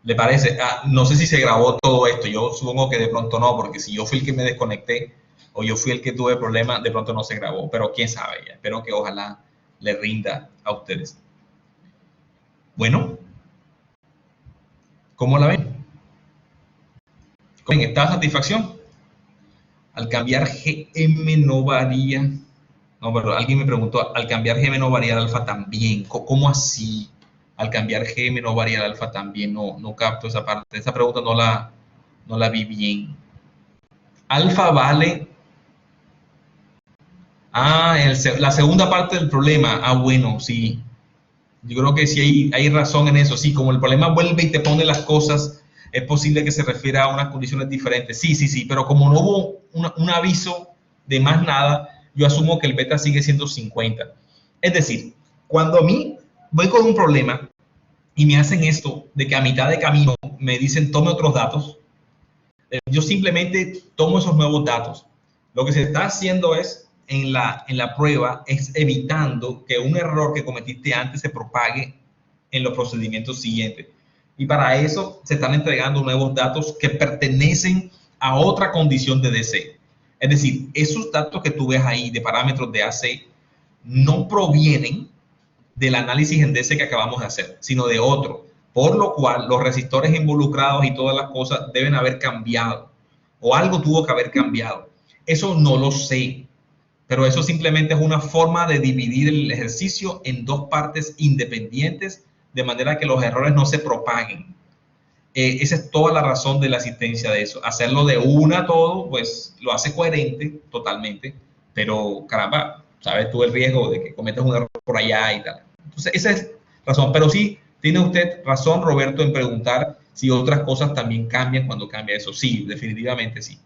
[SPEAKER 2] ¿Le parece? No sé si se grabó todo esto. Yo supongo que de pronto no, porque si yo fui el que me desconecté o yo fui el que tuve problemas, de pronto no se grabó. Pero quién sabe. Ya. Espero que ojalá le rinda a ustedes. Bueno, ¿cómo la ven? ¿Con esta satisfacción? Al cambiar GM no varía. No, pero alguien me preguntó, al cambiar GM no varía el alfa también. ¿Cómo así? Al cambiar GM no varía el alfa también. No capto esa parte. Esa pregunta no la vi bien. Alfa vale. La segunda parte del problema. Bueno, sí. Yo creo que sí hay razón en eso. Sí, como el problema vuelve y te pone las cosas, es posible que se refiera a unas condiciones diferentes. Sí, sí, sí, pero como no hubo un aviso de más nada, yo asumo que el beta sigue siendo 50. Es decir, cuando a mí voy con un problema y me hacen esto de que a mitad de camino me dicen tome otros datos, yo simplemente tomo esos nuevos datos. Lo que se está haciendo es, en la prueba, es evitando que un error que cometiste antes se propague en los procedimientos siguientes. Y para eso se están entregando nuevos datos que pertenecen a otra condición de DC. Es decir, esos datos que tú ves ahí de parámetros de AC no provienen del análisis en DC que acabamos de hacer, sino de otro, por lo cual los resistores involucrados y todas las cosas deben haber cambiado, o algo tuvo que haber cambiado. Eso no lo sé, pero eso simplemente es una forma de dividir el ejercicio en dos partes independientes, de manera que los errores no se propaguen. Esa es toda la razón de la existencia de eso. Hacerlo de una todo, pues lo hace coherente totalmente, pero caramba, sabes tú el riesgo de que cometas un error por allá y tal. Entonces, esa es razón. Pero sí, tiene usted razón, Roberto, en preguntar si otras cosas también cambian cuando cambia eso. Sí, definitivamente sí.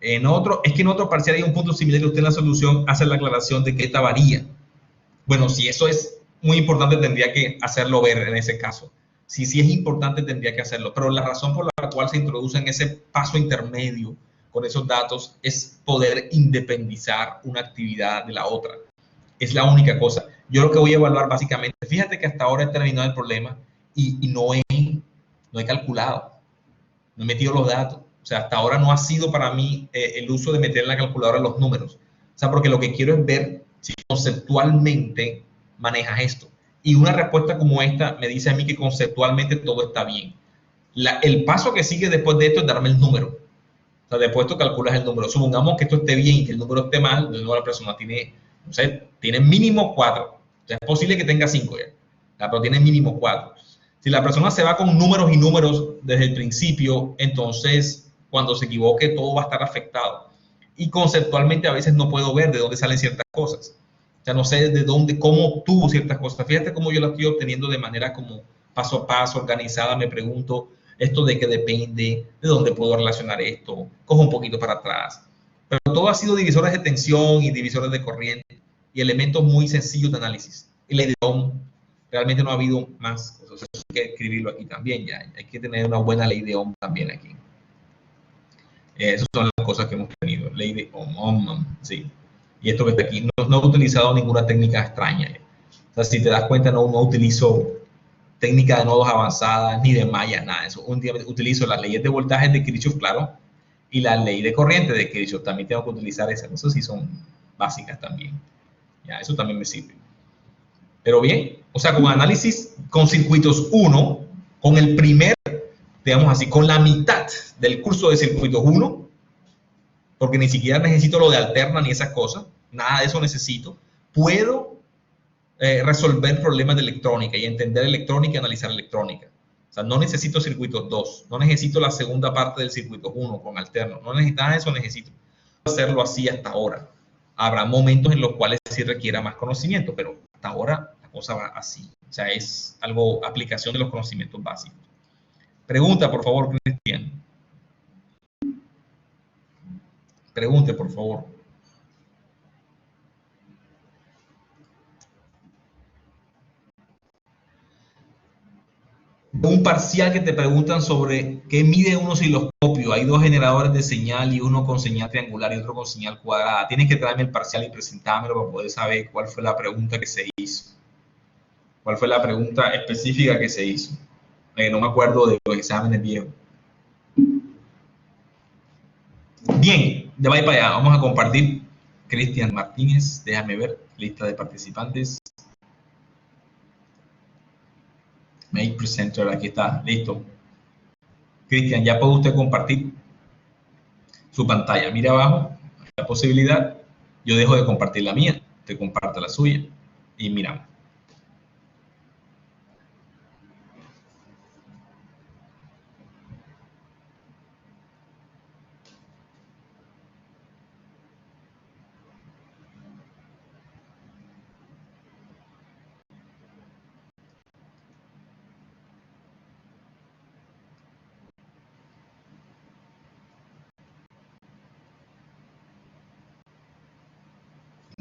[SPEAKER 2] Es que en otro parcial hay un punto similar que usted en la solución hace la aclaración de que esta varía. Bueno, si eso es muy importante, tendría que hacerlo ver en ese caso. Si sí es importante, tendría que hacerlo. Pero la razón por la cual se introduce en ese paso intermedio con esos datos es poder independizar una actividad de la otra. Es la única cosa. Yo lo que voy a evaluar básicamente, fíjate que hasta ahora he terminado el problema y no he calculado, no he metido los datos. O sea, hasta ahora no ha sido para mí el uso de meter en la calculadora los números. O sea, porque lo que quiero es ver si conceptualmente manejas esto. Y una respuesta como esta me dice a mí que conceptualmente todo está bien. El paso que sigue después de esto es darme el número. O sea, después tú calculas el número. Supongamos que esto esté bien y que el número esté mal, de nuevo la persona tiene, no sé, tiene mínimo 4. O sea, es posible que tenga 5 ya, pero tiene mínimo 4. Si la persona se va con números y números desde el principio, entonces cuando se equivoque todo va a estar afectado. Y conceptualmente a veces no puedo ver de dónde salen ciertas cosas. O sea, no sé de dónde, cómo obtuvo ciertas cosas. Fíjate cómo yo las estoy obteniendo de manera como paso a paso, organizada. Me pregunto, esto de qué depende, de dónde puedo relacionar esto, cojo un poquito para atrás. Pero todo ha sido divisores de tensión y divisores de corriente y elementos muy sencillos de análisis. Y la idea realmente no ha habido más. Eso hay que escribirlo aquí también ya. Hay que tener una buena ley de Ohm también aquí. Esas son las cosas que hemos tenido. Ley de Ohm, sí. Y esto que está aquí, no he utilizado ninguna técnica extraña. O sea, si te das cuenta, no utilizo técnica de nodos avanzadas ni de malla, nada de eso. Un día utilizo las leyes de voltaje de Kirchhoff, claro, y la ley de corriente de Kirchhoff. También tengo que utilizar esas. Eso sí son básicas también. Ya, eso también me sirve. Pero bien, o sea, con análisis con circuitos 1, con el primer, digamos así, con la mitad del curso de circuitos 1, porque ni siquiera necesito lo de alterna ni esas cosas, nada de eso necesito, puedo resolver problemas de electrónica y entender electrónica y analizar electrónica. O sea, no necesito circuitos 2, no necesito la segunda parte del circuito 1 con alterno, no necesito nada de eso, necesito hacerlo así hasta ahora. Habrá momentos en los cuales sí requiera más conocimiento, pero hasta ahora la cosa va así. O sea, es algo, aplicación de los conocimientos básicos. Pregunta, por favor, Cristian. Pregunte, por favor. Un parcial que te preguntan sobre qué mide un osciloscopio. Hay dos generadores de señal y uno con señal triangular y otro con señal cuadrada. Tienes que traerme el parcial y presentármelo para poder saber cuál fue la pregunta que se hizo. ¿Cuál fue la pregunta específica que se hizo? No me acuerdo de los exámenes viejos. Bien, de ahí para allá. Vamos a compartir. Cristian Martínez, déjame ver, lista de participantes. Make presenter, aquí está, listo. Cristian, ya puede usted compartir su pantalla. Mira abajo la posibilidad. Yo dejo de compartir la mía, te comparto la suya y miramos.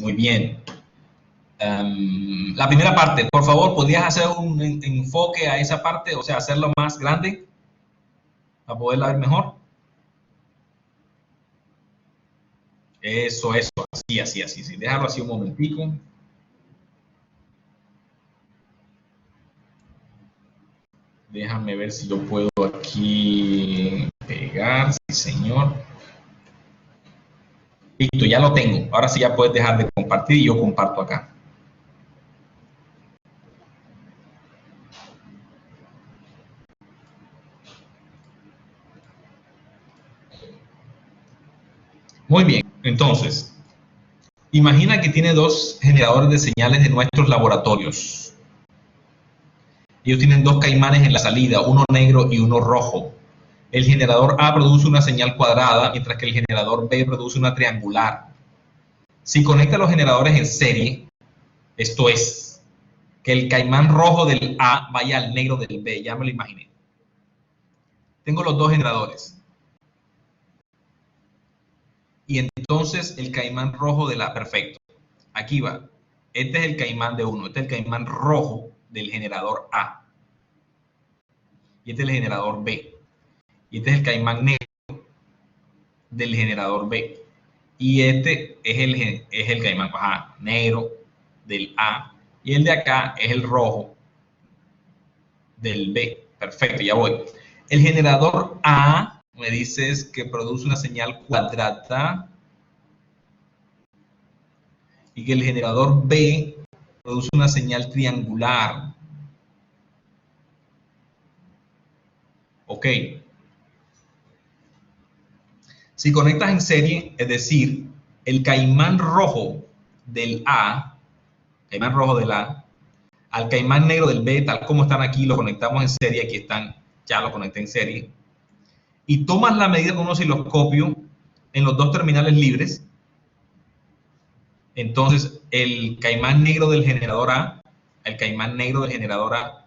[SPEAKER 2] Muy bien. La primera parte, por favor, ¿podrías hacer un enfoque a esa parte? O sea, hacerlo más grande para poderla ver mejor. Eso, así. Sí. Déjalo así un momentico. Déjame ver si yo puedo aquí pegar, sí señor. Listo, ya lo tengo. Ahora sí ya puedes dejar de compartir y yo comparto acá. Muy bien, entonces, imagina que tiene dos generadores de señales de nuestros laboratorios. Ellos tienen dos caimanes en la salida, uno negro y uno rojo. El generador A produce una señal cuadrada, mientras que el generador B produce una triangular. Si conecta los generadores en serie, esto es, que el caimán rojo del A vaya al negro del B, ya me lo imaginé. Tengo los dos generadores. Y entonces el caimán rojo del A, perfecto. Aquí va. Este es el caimán de uno, este es el caimán rojo del generador A. Y este es el generador B. Y este es el caimán negro del generador B. Y este es el caimán negro del A. Y el de acá es el rojo del B. Perfecto, ya voy. El generador A, me dices que produce una señal cuadrada. Y que el generador B produce una señal triangular. Ok. Si conectas en serie, es decir, el caimán rojo del A, al caimán negro del B, tal como están aquí, lo conectamos en serie, aquí están, ya lo conecté en serie, y tomas la medida con un osciloscopio en los dos terminales libres, entonces el caimán negro del generador A, el caimán negro del generador A,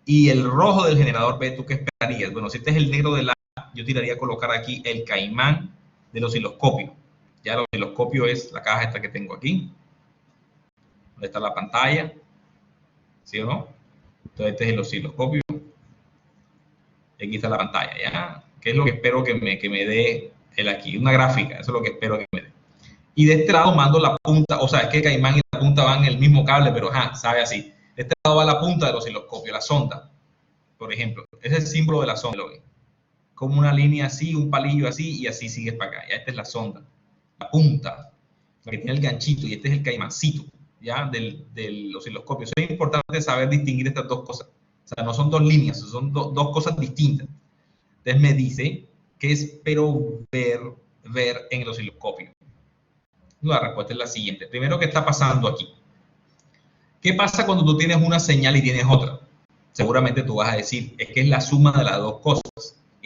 [SPEAKER 2] y el rojo del generador B, ¿tú qué esperarías? Bueno, si este es el negro del A, yo tiraría a colocar aquí el caimán del osciloscopio. Ya el osciloscopio es la caja esta que tengo aquí. Donde está la pantalla. ¿Sí o no? Entonces este es el osciloscopio. Aquí está la pantalla, ¿ya? ¿Qué es lo que espero que me dé el aquí? Una gráfica, eso es lo que espero que me dé. Y de este lado mando la punta, o sea, es que el caimán y la punta van en el mismo cable, pero sabe así. De este lado va la punta del osciloscopio, la sonda. Por ejemplo, ese es el símbolo de la sonda, ¿lo ven? Como una línea así, un palillo así, y así sigues para acá. Ya esta es la sonda, la punta, la que tiene el ganchito, y este es el caimancito, ya, del osciloscopio. Eso es importante saber distinguir estas dos cosas. O sea, no son dos líneas, son dos cosas distintas. Entonces me dice, ¿qué espero ver en el osciloscopio? La respuesta es la siguiente. Primero, ¿qué está pasando aquí? ¿Qué pasa cuando tú tienes una señal y tienes otra? Seguramente tú vas a decir, es que es la suma de las dos cosas.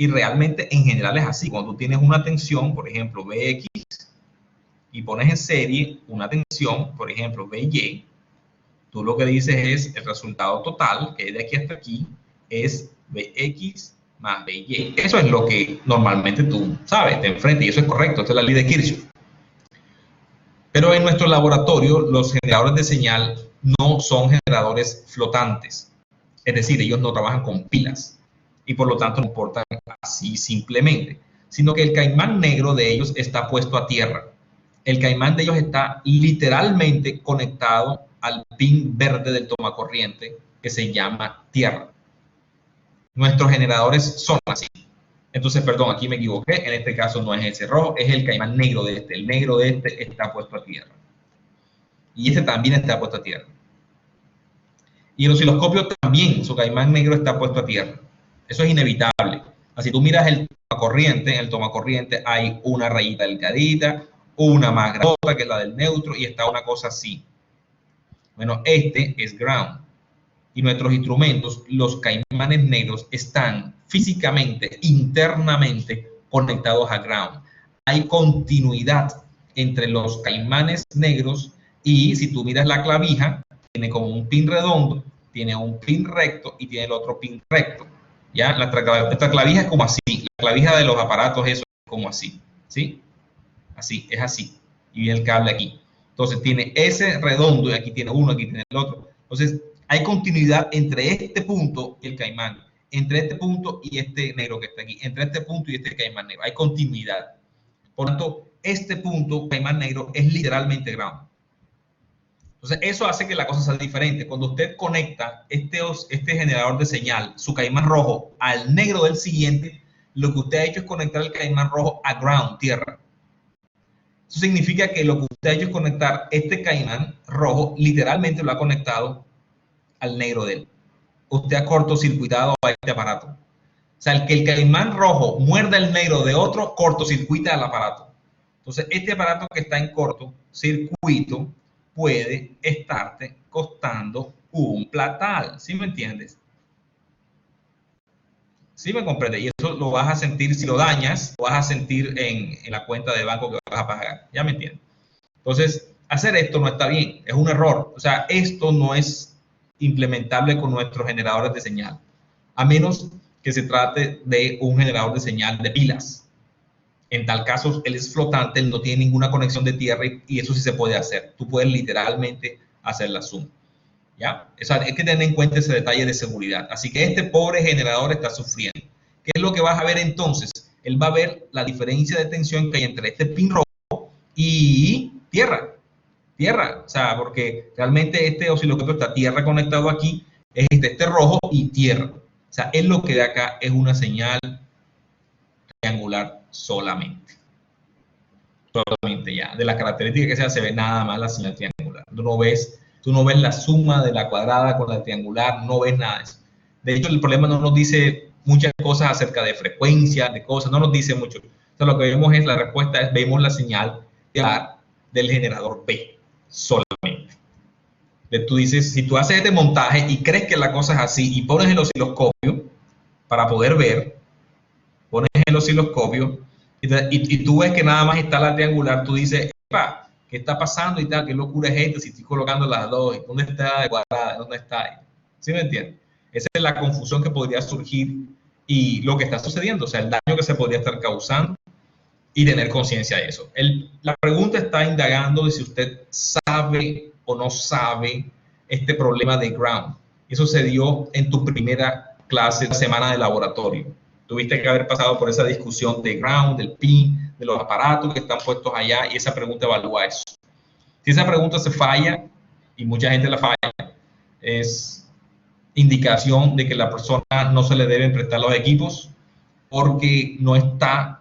[SPEAKER 2] Y realmente en general es así. Cuando tú tienes una tensión, por ejemplo, Bx, y pones en serie una tensión, por ejemplo, By, tú lo que dices es el resultado total, que es de aquí hasta aquí, es Bx más By. Eso es lo que normalmente tú sabes, te enfrentas, y eso es correcto, esta es la ley de Kirchhoff. Pero en nuestro laboratorio, los generadores de señal no son generadores flotantes. Es decir, ellos no trabajan con pilas y por lo tanto no importan así simplemente, sino que el caimán negro de ellos está puesto a tierra. El caimán de ellos está literalmente conectado al pin verde del tomacorriente que se llama tierra. Nuestros generadores son así. Entonces, perdón, aquí me equivoqué. En este caso no es ese rojo, es el caimán negro de este. El negro de este está puesto a tierra. Y este también está puesto a tierra. Y el osciloscopio también, su caimán negro está puesto a tierra. Eso es inevitable. Así tú miras el tomacorriente, en el tomacorriente hay una rayita delgadita, una más grandota que la del neutro y está una cosa así. Bueno, este es ground. Y nuestros instrumentos, los caimanes negros, están físicamente, internamente conectados a ground. Hay continuidad entre los caimanes negros y si tú miras la clavija, tiene como un pin redondo, tiene un pin recto y tiene el otro pin recto. ¿Ya? Esta clavija es como así, la clavija de los aparatos eso es como así, ¿sí? Así, es así. Y viene el cable aquí. Entonces tiene ese redondo y aquí tiene uno, aquí tiene el otro. Entonces hay continuidad entre este punto y el caimán, entre este punto y este negro que está aquí, entre este punto y este caimán negro. Hay continuidad. Por lo tanto, este punto, caimán negro, es literalmente ground. Entonces, eso hace que la cosa sea diferente. Cuando usted conecta este generador de señal, su caimán rojo, al negro del siguiente, lo que usted ha hecho es conectar el caimán rojo a ground, tierra. Eso significa que lo que usted ha hecho es conectar este caimán rojo, literalmente lo ha conectado al negro de él. Usted ha cortocircuitado a este aparato. O sea, el que el caimán rojo muerda el negro de otro, cortocircuita el aparato. Entonces, este aparato que está en cortocircuito puede estarte costando un platal. ¿Sí me entiendes? ¿Sí me comprende? Y eso lo vas a sentir si lo dañas, lo vas a sentir en la cuenta de banco que vas a pagar. ¿Ya me entiendes? Entonces, hacer esto no está bien, es un error. O sea, esto no es implementable con nuestros generadores de señal, a menos que se trate de un generador de señal de pilas. En tal caso, él es flotante, él no tiene ninguna conexión de tierra y eso sí se puede hacer. Tú puedes literalmente hacer la zoom. ¿Ya? O sea, hay que tener en cuenta ese detalle de seguridad. Así que este pobre generador está sufriendo. ¿Qué es lo que vas a ver entonces? Él va a ver la diferencia de tensión que hay entre este pin rojo y tierra. Tierra, o sea, porque realmente este osciloscopio está tierra conectado aquí, es este rojo y tierra. O sea, él lo que da acá es una señal triangular solamente. Solamente ya. De las características que sea, se ve nada más la señal triangular. Tú no ves la suma de la cuadrada con la triangular, no ves nada de eso. De hecho, el problema no nos dice muchas cosas acerca de frecuencia, de cosas, no nos dice mucho. Entonces, lo que vemos es la respuesta, es, vemos la señal del generador B solamente. Tú dices, si tú haces este montaje y crees que la cosa es así y pones el osciloscopio para poder ver, pones el osciloscopio y tú ves que nada más está la triangular, tú dices, epa, ¿qué está pasando y tal? ¿Qué locura es esta? Si estoy colocando las dos, ¿dónde está la cuadrada? ¿Dónde está? ¿Sí me entiendes? Esa es la confusión que podría surgir y lo que está sucediendo, o sea, el daño que se podría estar causando y tener conciencia de eso. La pregunta está indagando de si usted sabe o no sabe este problema de ground. Eso se dio en tu primera clase, semana de laboratorio. Tuviste que haber pasado por esa discusión de ground, del pin, de los aparatos que están puestos allá y esa pregunta evalúa eso. Si esa pregunta se falla, y mucha gente la falla, es indicación de que la persona no se le deben prestar los equipos porque no está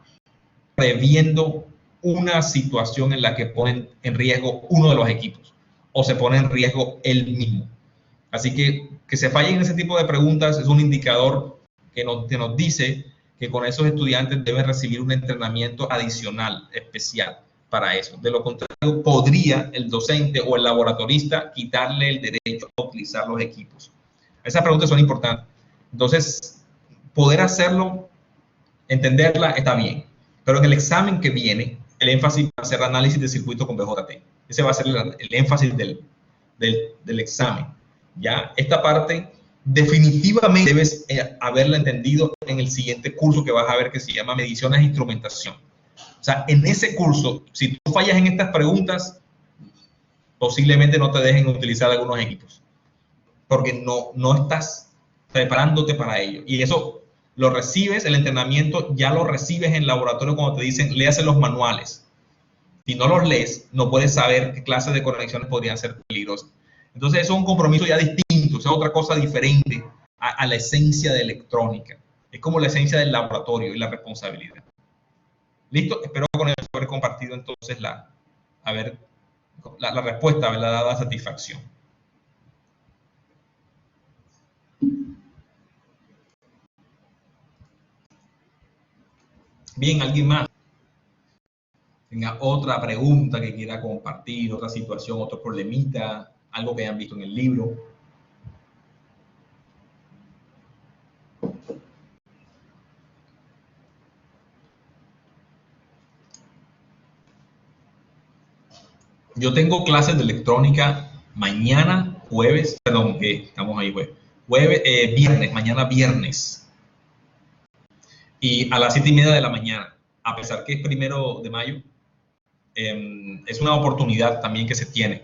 [SPEAKER 2] previendo una situación en la que ponen en riesgo uno de los equipos o se pone en riesgo él mismo. Así que se fallen en ese tipo de preguntas es un indicador que nos dice que con esos estudiantes deben recibir un entrenamiento adicional, especial para eso. De lo contrario, podría el docente o el laboratorista quitarle el derecho a utilizar los equipos. Esas preguntas son importantes. Entonces, poder hacerlo, entenderla, está bien. Pero en el examen que viene, el énfasis va a ser análisis de circuito con BJT. Ese va a ser el énfasis del examen. ¿Ya? Esta parte definitivamente debes haberla entendido en el siguiente curso que vas a ver que se llama mediciones e instrumentación. O sea, en ese curso, si tú fallas en estas preguntas, posiblemente no te dejen utilizar algunos equipos. Porque no estás preparándote para ello. Y eso lo recibes, el entrenamiento ya lo recibes en el laboratorio cuando te dicen, léase los manuales. Si no los lees, no puedes saber qué clase de conexiones podrían ser peligrosas. Entonces, eso es un compromiso ya distinto, o sea, otra cosa diferente a la esencia de electrónica. Es como la esencia del laboratorio y la responsabilidad. ¿Listo? Espero con eso haber compartido entonces la respuesta, haberla dado a satisfacción. Bien, ¿alguien más tenga otra pregunta que quiera compartir, otra situación, otro problemita, algo que hayan visto en el libro? Yo tengo clases de electrónica mañana, jueves, perdón, que estamos ahí, viernes, mañana viernes. Y a las 7:30 de la mañana, a pesar que es 1 de mayo, es una oportunidad también que se tiene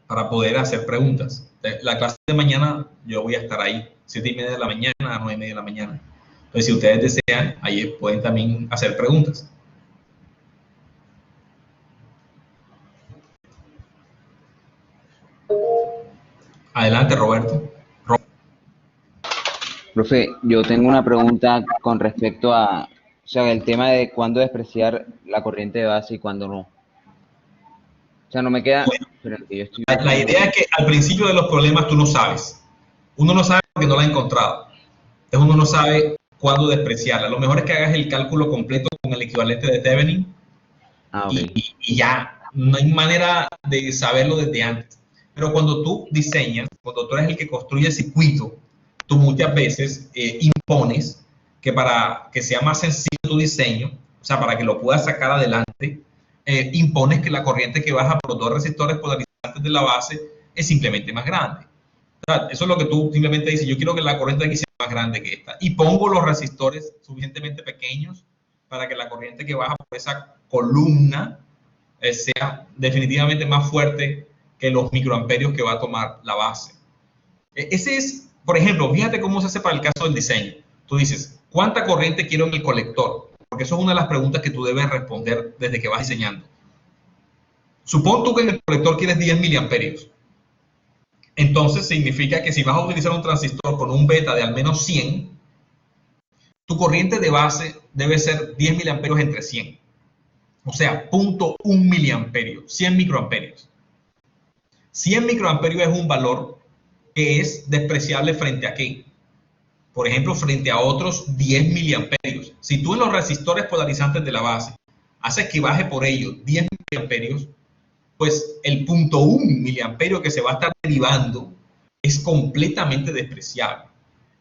[SPEAKER 2] para poder hacer preguntas. La clase de mañana yo voy a estar ahí, 7:30 de la mañana a 9:30 de la mañana. Entonces, si ustedes desean, ahí pueden también hacer preguntas. Adelante, Roberto.
[SPEAKER 3] Profe, yo tengo una pregunta con respecto a, o sea, el tema de cuándo despreciar la corriente de base y cuándo no. O sea, no me queda,
[SPEAKER 2] Bueno,
[SPEAKER 3] pero que yo estoy
[SPEAKER 2] la
[SPEAKER 3] viendo.
[SPEAKER 2] idea es que al principio de los problemas tú no sabes. Uno no sabe porque no la ha encontrado. Entonces uno no sabe cuándo despreciarla. Lo mejor es que hagas el cálculo completo con el equivalente de Thevenin
[SPEAKER 3] Ah, ok.
[SPEAKER 2] y ya. No hay manera de saberlo desde antes. Pero cuando tú diseñas, cuando tú eres el que construye el circuito, tú muchas veces impones que para que sea más sencillo tu diseño, o sea, para que lo puedas sacar adelante, impones que la corriente que baja por los dos resistores polarizantes de la base es simplemente más grande. O sea, eso es lo que tú simplemente dices, yo quiero que la corriente aquí sea más grande que esta. Y pongo los resistores suficientemente pequeños para que la corriente que baja por esa columna sea definitivamente más fuerte que los microamperios que va a tomar la base. Ese es, por ejemplo, fíjate cómo se hace para el caso del diseño. Tú dices, ¿cuánta corriente quiero en el colector? Porque eso es una de las preguntas que tú debes responder desde que vas diseñando. Supón tú que en el colector quieres 10 miliamperios. Entonces significa que si vas a utilizar un transistor con un beta de al menos 100, tu corriente de base debe ser 10 miliamperios entre 100. O sea, 0.1 miliamperio, 100 microamperios. 100 microamperios es un valor que es despreciable frente a qué. Por ejemplo, frente a otros 10 miliamperios. Si tú en los resistores polarizantes de la base haces que baje por ellos 10 miliamperios, pues el 0.1 miliamperio que se va a estar derivando es completamente despreciable.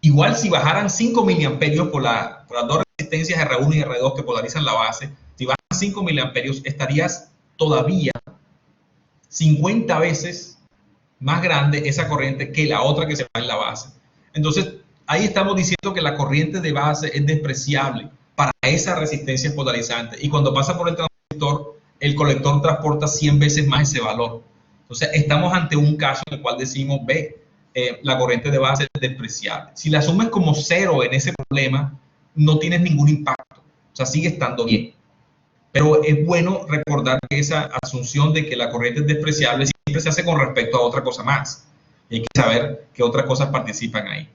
[SPEAKER 2] Igual si bajaran 5 miliamperios por las dos resistencias R1 y R2 que polarizan la base, si bajan 5 miliamperios estarías todavía 50 veces más grande esa corriente que la otra que se va en la base. Entonces, ahí estamos diciendo que la corriente de base es despreciable para esa resistencia polarizante. Y cuando pasa por el transistor, el colector transporta 100 veces más ese valor. Entonces, estamos ante un caso en el cual decimos, ve, la corriente de base es despreciable. Si la asumes como cero en ese problema, no tienes ningún impacto. O sea, sigue estando bien. Pero es bueno recordar que esa asunción de que la corriente es despreciable siempre se hace con respecto a otra cosa más. Y hay que saber que otras cosas participan ahí.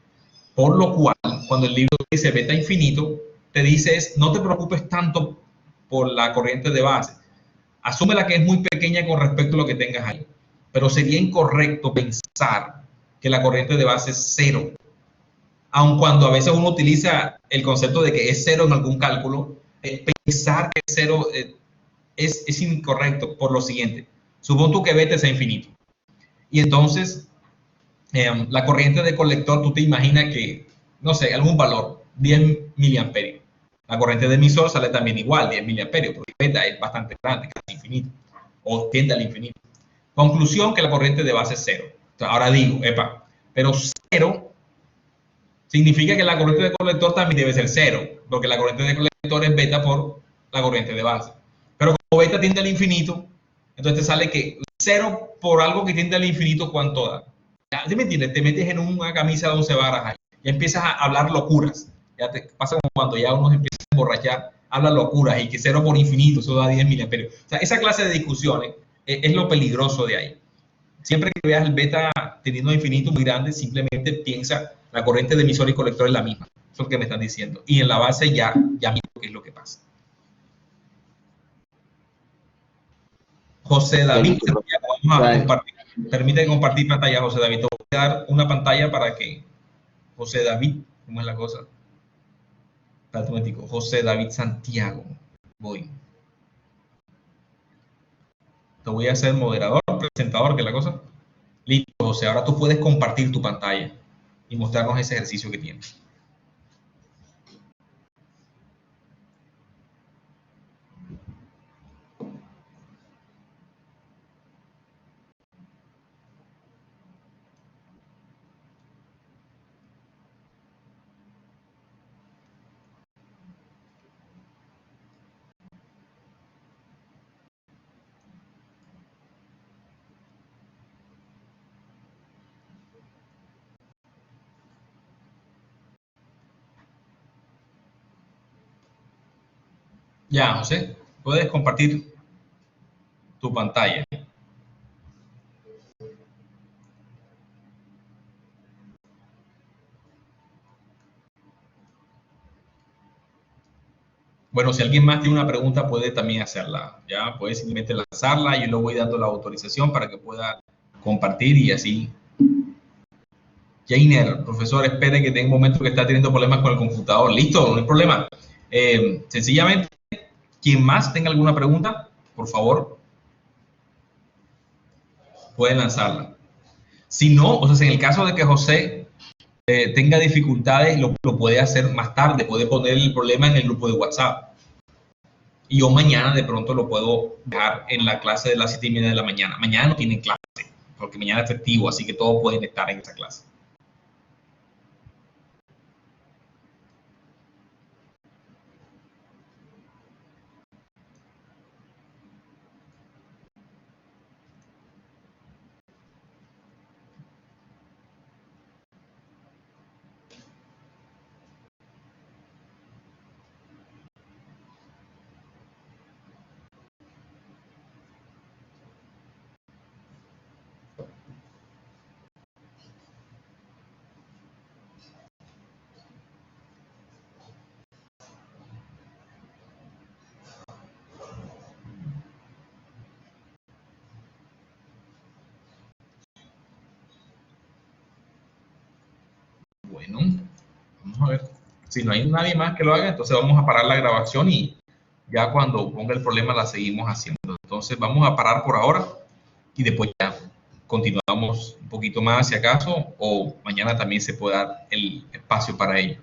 [SPEAKER 2] Por lo cual, cuando el libro dice beta infinito, te dice es, no te preocupes tanto por la corriente de base. Asúmela que es muy pequeña con respecto a lo que tengas ahí. Pero sería incorrecto pensar que la corriente de base es cero. Aun cuando a veces uno utiliza el concepto de que es cero en algún cálculo, pensar que es cero es incorrecto por lo siguiente. Supón tú que beta sea infinito. Y entonces, la corriente de colector, tú te imaginas que, no sé, algún valor, 10 miliamperios. La corriente de emisor sale también igual, 10 miliamperios, porque beta es bastante grande, casi infinito, o tiende al infinito. Conclusión, que la corriente de base es cero. Entonces, ahora digo, epa, pero cero significa que la corriente de colector también debe ser cero, porque la corriente de colector es beta por la corriente de base. Pero como beta tiende al infinito, entonces te sale que cero por algo que tiende al infinito, ¿cuánto da? ¿Sí me entiendes? Te metes en una camisa de 11 varas ahí, ya empiezas a hablar locuras. Ya te pasa como cuando ya uno empieza a emborrachar, habla locuras y que cero por infinito, eso da 10 miliamperios. O sea, esa clase de discusiones es lo peligroso de ahí. Siempre que veas el beta teniendo infinito muy grande, simplemente piensa la corriente de emisor y colector es la misma. Eso es lo que me están diciendo. Y en la base ya miro qué es lo que pasa. José
[SPEAKER 3] Ok,
[SPEAKER 2] David,
[SPEAKER 3] listo, profe.
[SPEAKER 2] vamos a
[SPEAKER 3] Vale.
[SPEAKER 2] compartir. Permite compartir pantalla, José David. Te voy a dar una pantalla para que José David, ¿cómo es la cosa? Espérate un momentico. José David Santiago. Voy. Te voy a hacer moderador, presentador, que es la cosa. Listo, José. Ahora tú puedes compartir tu pantalla y mostrarnos ese ejercicio que tienes. Ya, José, puedes compartir tu pantalla. Bueno, si alguien más tiene una pregunta, puede también hacerla. Ya, puede simplemente lanzarla. Yo le voy dando la autorización para que pueda compartir y así. Jainer, profesor, espere que tenga un momento que está teniendo problemas con el computador. Listo, no hay problema. Sencillamente, quien más tenga alguna pregunta, por favor, puede lanzarla. Si no, o sea, en el caso de que José tenga dificultades, lo puede hacer más tarde, puede poner el problema en el grupo de WhatsApp. Y yo mañana de pronto lo puedo dejar en la clase de las 7:30 de la mañana. Mañana no tienen clase, porque mañana es festivo, así que todos pueden estar en esa clase. Bueno, vamos a ver. Si no hay nadie más que lo haga, entonces vamos a parar la grabación y ya cuando ponga el problema la seguimos haciendo. Entonces vamos a parar por ahora y después ya continuamos un poquito más si acaso, o mañana también se puede dar el espacio para ello.